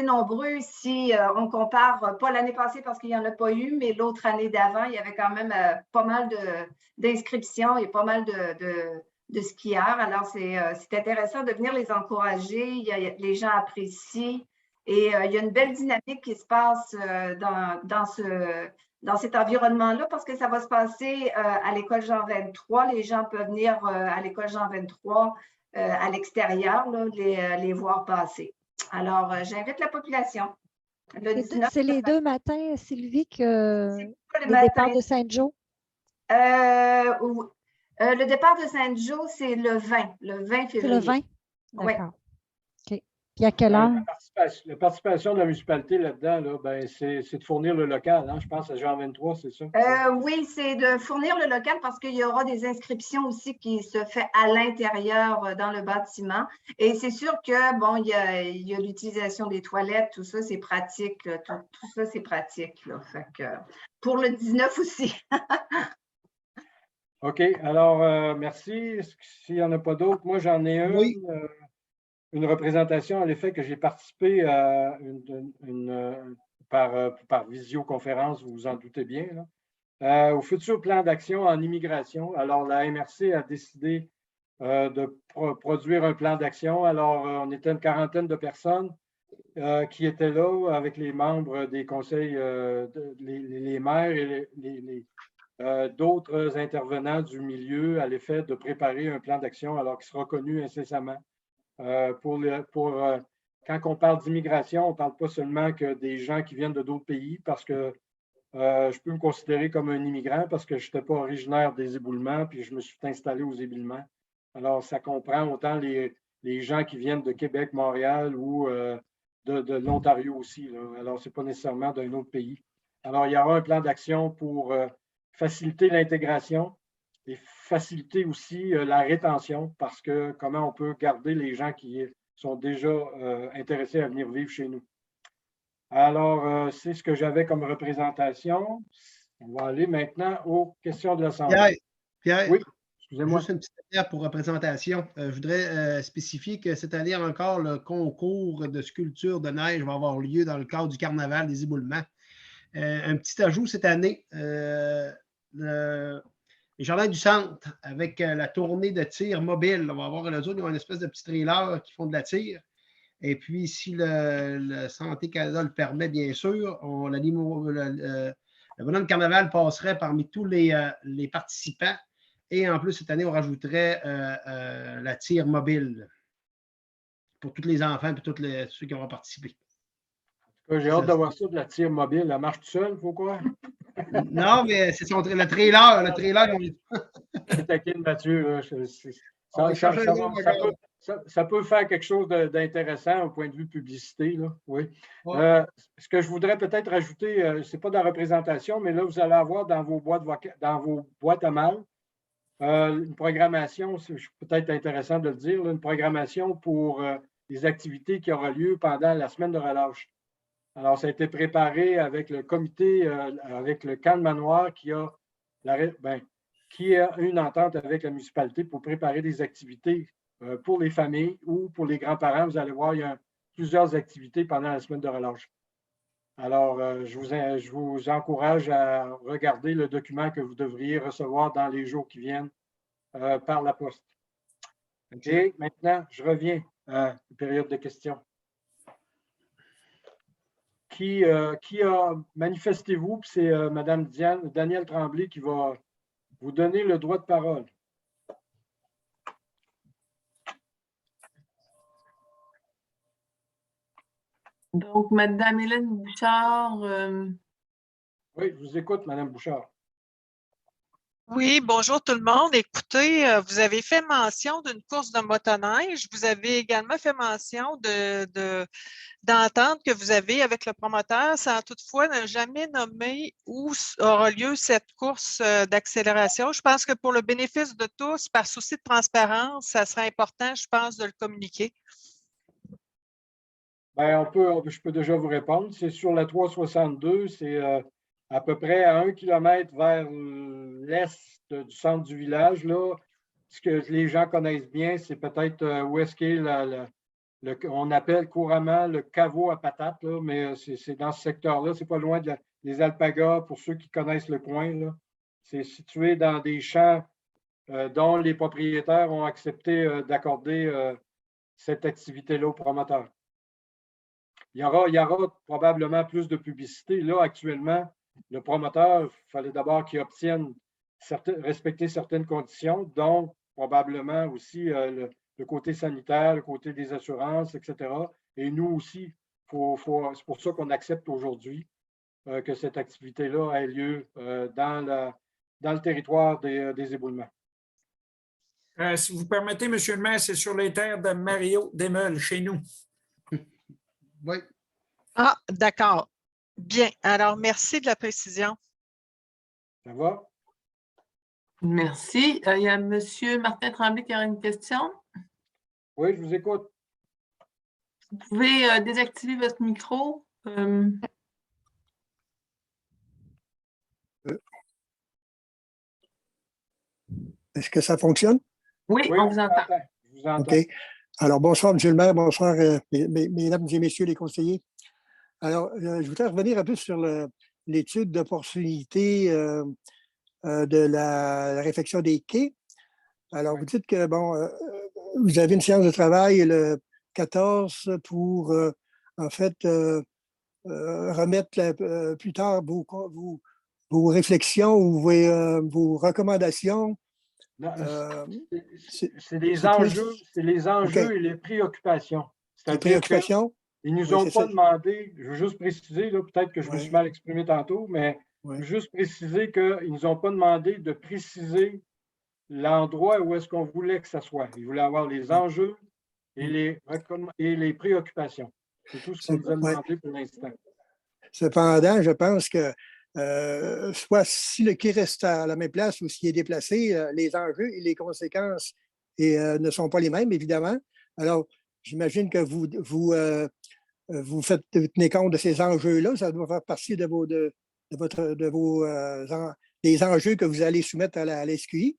nombreux si on compare, pas l'année passée parce qu'il n'y en a pas eu, mais l'autre année d'avant, il y avait quand même pas mal d'inscriptions et pas mal de skieurs. Alors, c'est intéressant de venir les encourager. Les gens apprécient Et il y a une belle dynamique qui se passe dans cet environnement-là parce que ça va se passer à l'école Jean 23. Les gens peuvent venir à l'école Jean 23 à l'extérieur, les voir passer. Alors, j'invite la population. C'est les 2 matins, Sylvie, que le les départs de Saint-Joe? Le départ de Saint-Joe, c'est le 20 février. C'est le 20? Oui. D'accord. OK. Puis à quelle heure? La participation de la municipalité là-dedans, là, ben, c'est de fournir le local, hein, je pense, à Jean 23, c'est ça? Oui, c'est de fournir le local parce qu'il y aura des inscriptions aussi qui se fait à l'intérieur dans le bâtiment. Et c'est sûr que, bon, il y a l'utilisation des toilettes, tout ça, c'est pratique. Tout ça, c'est pratique. Là. Fait que, pour le 19 aussi. OK. Alors, merci. S'il n'y en a pas d'autres, moi, j'en ai une représentation à l'effet que j'ai participé à par visioconférence, vous vous en doutez bien, là, au futur plan d'action en immigration. Alors, la MRC a décidé de produire un plan d'action. Alors, on était une quarantaine de personnes qui étaient là avec les membres des conseils, les maires et d'autres intervenants du milieu à l'effet de préparer un plan d'action alors qui sera connu incessamment. Quand on parle d'immigration, on ne parle pas seulement que des gens qui viennent de d'autres pays parce que je peux me considérer comme un immigrant parce que je n'étais pas originaire des éboulements puis je me suis installé aux éboulements. Alors, ça comprend autant les gens qui viennent de Québec, Montréal ou de l'Ontario aussi. Là. Alors, ce n'est pas nécessairement d'un autre pays. Alors, il y aura un plan d'action pour faciliter l'intégration et faciliter aussi la rétention parce que comment on peut garder les gens qui sont déjà intéressés à venir vivre chez nous. Alors, c'est ce que j'avais comme représentation. On va aller maintenant aux questions de l'Assemblée. Pierre, oui, excusez-moi. Juste une petite dernière pour représentation. Je voudrais spécifier que cette année encore, le concours de sculpture de neige va avoir lieu dans le cadre du Carnaval des éboulements. Un petit ajout cette année, les Jardins du Centre, avec la tournée de tir mobile. On va avoir ils ont une espèce de petit trailer qui font de la tire. Et puis, si le Santé Canada le permet, bien sûr, le bonhomme de carnaval passerait parmi tous les participants. Et en plus, cette année, on rajouterait la tire mobile pour tous les enfants et tous ceux qui auront participé. J'ai hâte d'avoir ça de la tire mobile. Elle marche tout seul, faut quoi? Non, mais c'est le trailer. Le trailer, c'est taquine, Mathieu. Ça peut faire quelque chose d'intéressant au point de vue publicité. Là. Oui. Ouais. Ce que je voudrais peut-être rajouter, ce n'est pas de la représentation, mais là, vous allez avoir dans vos boîtes à mal une programmation, c'est peut-être intéressant de le dire, une programmation pour les activités qui auront lieu pendant la semaine de relâche. Alors, ça a été préparé avec le comité, avec le camp de manoir qui a une entente avec la municipalité pour préparer des activités pour les familles ou pour les grands-parents. Vous allez voir, il y a plusieurs activités pendant la semaine de relâche. Alors, je vous encourage à regarder le document que vous devriez recevoir dans les jours qui viennent par la poste. Et maintenant, je reviens à la période de questions. Qui a manifestez-vous, puis c'est Mme Danielle Tremblay qui va vous donner le droit de parole. Donc, Mme Hélène Bouchard. Oui, je vous écoute, Mme Bouchard. Oui, bonjour tout le monde. Écoutez, vous avez fait mention d'une course de motoneige. Vous avez également fait mention d'entente que vous avez avec le promoteur, sans toutefois ne jamais nommer où aura lieu cette course d'accélération. Je pense que pour le bénéfice de tous, par souci de transparence, ça serait important, je pense, de le communiquer. Bien, je peux déjà vous répondre. C'est sur la 362, c'est à peu près à 1 kilomètre vers l'est du centre du village. Là. Ce que les gens connaissent bien, c'est peut-être où est-ce qu'est on appelle couramment le caveau à patates, là, mais c'est dans ce secteur-là. C'est pas loin des alpagas, pour ceux qui connaissent le coin. C'est situé dans des champs dont les propriétaires ont accepté d'accorder cette activité-là aux promoteurs. il y aura probablement plus de publicité. Là, actuellement, le promoteur, il fallait d'abord qu'il obtienne respecter certaines conditions, donc probablement aussi le côté sanitaire, le côté des assurances, etc. Et nous aussi, c'est pour ça qu'on accepte aujourd'hui que cette activité-là ait lieu dans le territoire des éboulements. Si vous permettez, M. le maire, c'est sur les terres de Mario Desmeules, chez nous. Oui. Ah, d'accord. Bien. Alors, merci de la précision. Ça va? Merci. Il y a M. Martin Tremblay qui a une question. Oui, je vous écoute. Vous pouvez désactiver votre micro. Est-ce que ça fonctionne? Oui, on vous entend. Je vous entends. OK. Alors, bonsoir, M. le maire, bonsoir, mesdames et messieurs les conseillers. Alors, je voudrais revenir un peu sur l'étude d'opportunité de la réfection des quais. Alors, vous dites que, bon, vous avez une séance de travail le 14 pour, en fait, remettre plus tard vos réflexions ou vos recommandations. C'est les enjeux okay. Et les préoccupations. Les préoccupations? Ils ne nous ont pas demandé, je veux juste préciser, peut-être que je me suis mal exprimé tantôt, mais je veux juste préciser qu'ils ne nous ont pas demandé de préciser l'endroit où est-ce qu'on voulait que ça soit. Ils voulaient avoir les enjeux et les préoccupations. C'est tout ce qu'on nous a demandé pour l'instant. Cependant, je pense que soit si le quai reste à la même place ou s'il est déplacé, les enjeux et les conséquences ne sont pas les mêmes, évidemment. Alors, j'imagine que vous tenez compte de ces enjeux-là. Ça doit faire partie des enjeux que vous allez soumettre à la SQI.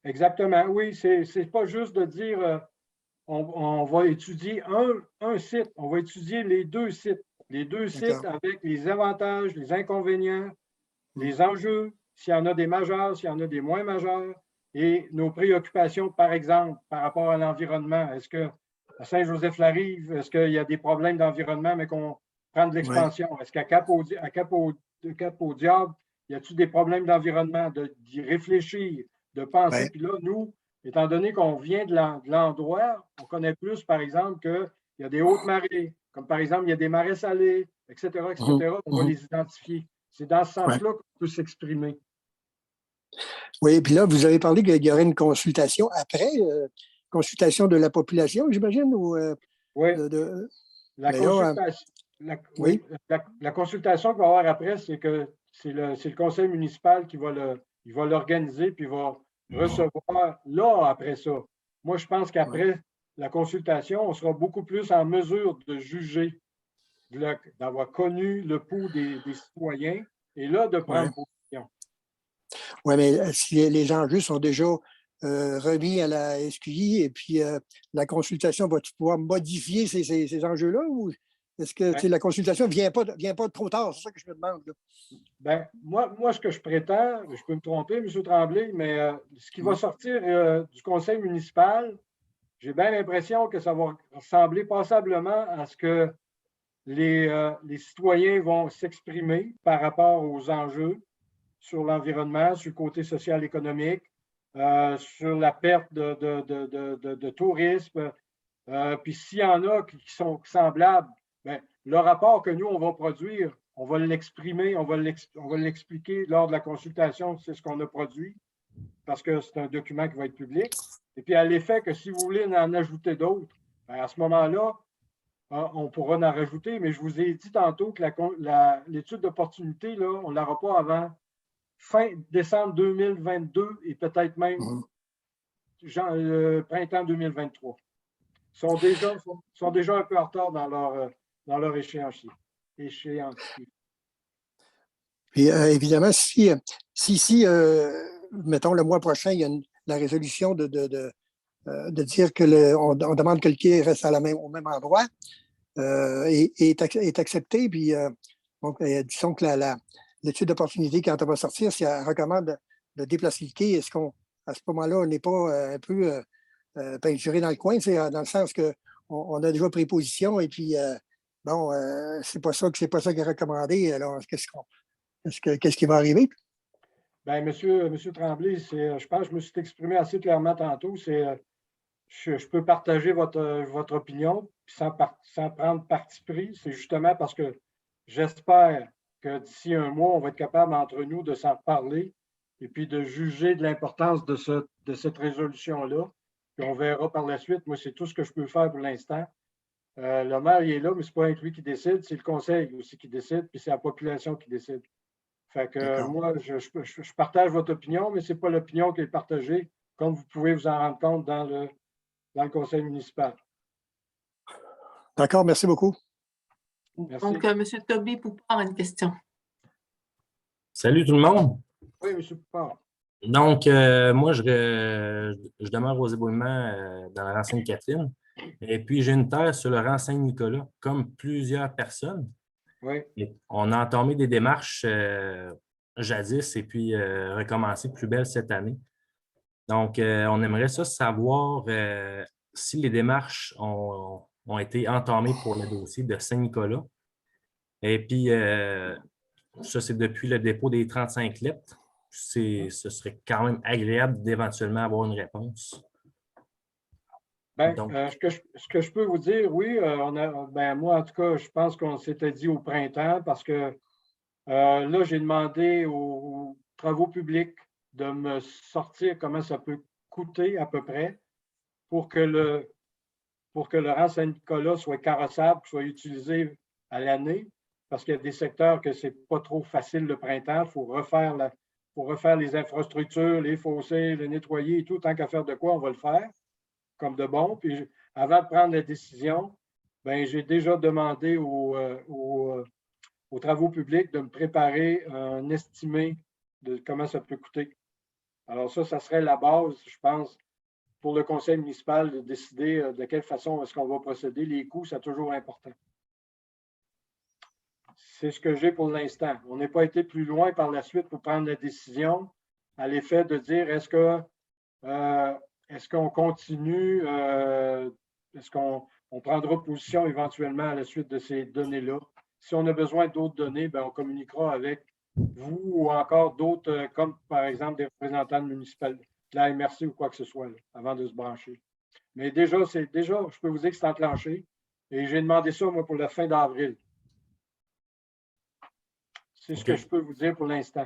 Exactement, oui. C'est pas juste de dire on va étudier un site, on va étudier les deux sites. Les deux sites avec les avantages, les inconvénients, les enjeux, s'il y en a des majeurs, s'il y en a des moins majeurs, et nos préoccupations, par exemple, par rapport à l'environnement. Est-ce que à Saint-Joseph-la-Rive, est-ce qu'il y a des problèmes d'environnement, mais qu'on prend de l'expansion? Est-ce qu'à Cap-au-Diable, y a-t-il des problèmes d'environnement, d'y réfléchir, de penser? Puis là, nous, étant donné qu'on vient de l'endroit, on connaît plus, par exemple, qu'il y a des hautes marées, comme par exemple, il y a des marais salés, etc., on va les identifier. C'est dans ce sens-là qu'on peut s'exprimer. Oui, puis là, vous avez parlé qu'il y aurait une consultation après, consultation de la population, j'imagine? Oui. La consultation qu'on va avoir après, c'est le conseil municipal qui va l'organiser puis va recevoir là, après ça. Moi, je pense qu'après la consultation, on sera beaucoup plus en mesure de juger, d'avoir connu le pouls des citoyens et là, de prendre position. Oui, mais si les enjeux sont déjà remis à la SQI et puis la consultation, va-tu pouvoir modifier ces enjeux-là ou est-ce que la consultation ne vient pas trop tard? C'est ça que je me demande. Bien, moi, ce que je prétends, je peux me tromper, M. Tremblay, mais ce qui va sortir du conseil municipal, j'ai bien l'impression que ça va ressembler passablement à ce que les citoyens vont s'exprimer par rapport aux enjeux sur l'environnement, sur le côté social-économique, sur la perte de tourisme. Puis s'il y en a qui sont semblables, bien, le rapport que nous, on va produire, on va l'exprimer, on va l'expliquer lors de la consultation, c'est ce qu'on a produit, parce que c'est un document qui va être public. Et puis à l'effet que si vous voulez en ajouter d'autres, bien, à ce moment-là, on pourra en rajouter, mais je vous ai dit tantôt que l'étude d'opportunité, on ne l'aura pas avant fin décembre 2022 et peut-être même printemps 2023. Ils sont déjà un peu en retard dans leur échéancier. Puis, évidemment, si mettons, le mois prochain, il y a la résolution de dire qu'on demande que le quai reste au même endroit, est accepté, puis donc, disons que l'étude d'opportunité, quand elle va sortir, si elle recommande de déplacer le quai, est-ce qu'à ce moment-là, on n'est pas un peu peinturé dans le coin, c'est dans le sens qu'on on a déjà pris position et puis, bon, c'est pas ça qui est recommandé. Alors, qu'est-ce qui va arriver? Bien, monsieur Tremblay, je pense que je me suis exprimé assez clairement tantôt. Je peux partager votre opinion puis sans prendre parti pris. C'est justement parce que j'espère que d'ici un mois, on va être capable entre nous de s'en parler et puis de juger de l'importance de cette résolution-là. Puis on verra par la suite. Moi, c'est tout ce que je peux faire pour l'instant. Le maire, il est là, mais ce n'est pas avec lui qui décide, c'est le conseil aussi qui décide, puis c'est la population qui décide. Fait que moi, je partage votre opinion, mais ce n'est pas l'opinion qui est partagée, comme vous pouvez vous en rendre compte dans le conseil municipal. D'accord, merci beaucoup. Merci. Donc, M. Toby Poupard a une question. Salut tout le monde. Oui, M. Poupard. Donc, moi, je demeure aux éboulements dans la rang Sainte-Catherine. Et puis, j'ai une terre sur le rang Saint-Nicolas, comme plusieurs personnes. Oui. Et on a entamé des démarches jadis et puis recommencé plus belle cette année. Donc, on aimerait ça savoir si les démarches ont été entamées pour le dossier de Saint-Nicolas. Et puis, ça, c'est depuis le dépôt des 35 lettres. Ce serait quand même agréable d'éventuellement avoir une réponse. Bien, ce que je peux vous dire, oui, moi, en tout cas, je pense qu'on s'était dit au printemps parce que là, j'ai demandé aux travaux publics de me sortir comment ça peut coûter à peu près pour que le rang Saint-Nicolas soit carrossable, soit utilisé à l'année, parce qu'il y a des secteurs que ce n'est pas trop facile le printemps. Il faut refaire les infrastructures, les fossés, les nettoyer et tout. Tant qu'à faire de quoi, on va le faire comme de bon. Puis avant de prendre la décision, ben, j'ai déjà demandé aux travaux publics de me préparer un estimé de comment ça peut coûter. Alors ça serait la base, je pense, pour le conseil municipal de décider de quelle façon est-ce qu'on va procéder. Les coûts, c'est toujours important. C'est ce que j'ai pour l'instant. On n'a pas été plus loin par la suite pour prendre la décision à l'effet de dire est-ce qu'on continue, est-ce qu'on prendra position éventuellement à la suite de ces données-là. Si on a besoin d'autres données, bien, on communiquera avec vous ou encore d'autres, comme par exemple des représentants municipaux, de la MRC ou quoi que ce soit, là, avant de se brancher. Mais déjà, je peux vous dire que c'est enclenché et j'ai demandé ça, moi, pour la fin d'avril. C'est ce que je peux vous dire pour l'instant.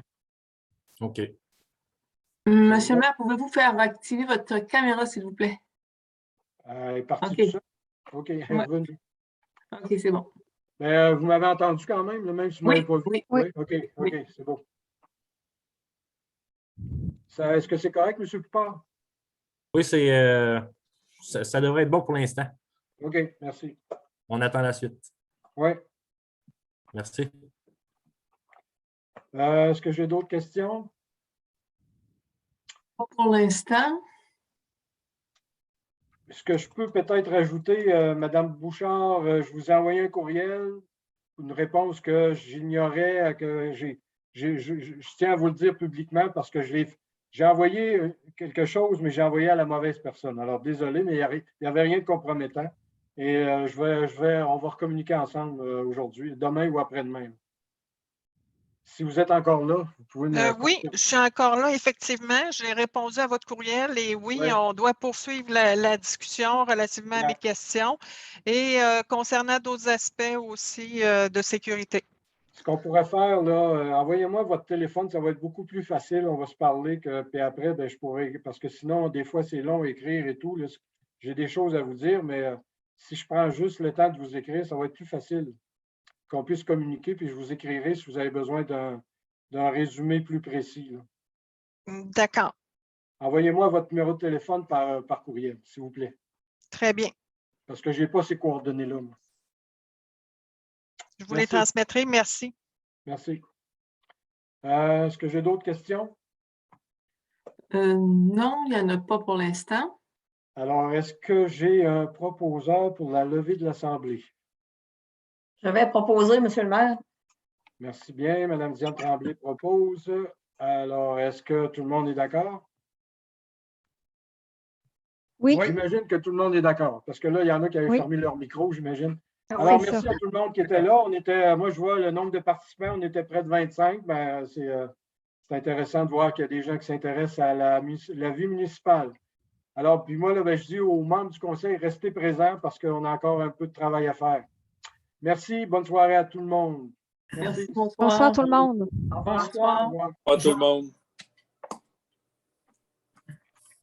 OK. Monsieur le maire, pouvez-vous faire activer votre caméra, s'il vous plaît? Elle est partie tout ça. OK, elle est revenue. OK, c'est bon. Mais vous m'avez entendu quand même, même si vous ne m'avez pas vu? Oui. OK, c'est bon. Est-ce que c'est correct, M. Poupard? Oui, ça devrait être bon pour l'instant. OK, merci. On attend la suite. Oui. Merci. Est-ce que j'ai d'autres questions? Pas pour l'instant. Ce que je peux peut-être rajouter, Mme Bouchard, je vous ai envoyé un courriel, une réponse que j'ignorais, que je tiens à vous le dire publiquement parce que j'ai envoyé quelque chose, mais j'ai envoyé à la mauvaise personne. Alors, désolé, mais il n'y avait rien de compromettant. Et on va recommuniquer ensemble aujourd'hui, demain ou après-demain. Si vous êtes encore là, vous pouvez me... Oui, je suis encore là, effectivement. J'ai répondu à votre courriel et oui, on doit poursuivre la discussion relativement à mes questions et concernant d'autres aspects aussi de sécurité. Ce qu'on pourrait faire, là, envoyez-moi votre téléphone, ça va être beaucoup plus facile. On va se parler, puis après, ben, je pourrais, parce que sinon, des fois, c'est long à écrire et tout. J'ai des choses à vous dire, mais si je prends juste le temps de vous écrire, ça va être plus facile qu'on puisse communiquer, puis je vous écrirai si vous avez besoin d'un résumé plus précis. D'accord. Envoyez-moi votre numéro de téléphone par courriel, s'il vous plaît. Très bien. Parce que je n'ai pas ces coordonnées-là. Je vous les transmettrai. Merci. Merci. Est-ce que j'ai d'autres questions? Non, il n'y en a pas pour l'instant. Alors, est-ce que j'ai un proposeur pour la levée de l'Assemblée? Je vais proposer, M. le maire. Merci bien. Mme Diane Tremblay propose. Alors, est-ce que tout le monde est d'accord? Oui. J'imagine que tout le monde est d'accord, parce que là, il y en a qui avaient Oui. fermé leur micro, j'imagine. Oui, Alors, c'est merci ça. à tout le monde qui était là. Moi, je vois le nombre de participants, on était près de 25. Ben, c'est intéressant de voir qu'il y a des gens qui s'intéressent à la vie municipale. Alors, puis moi, là, ben, je dis aux membres du conseil, restez présents parce qu'on a encore un peu de travail à faire. Merci, bonne soirée à tout le monde. Merci, Bonsoir tout le monde. Bonsoir. Au revoir. Pas tout le monde.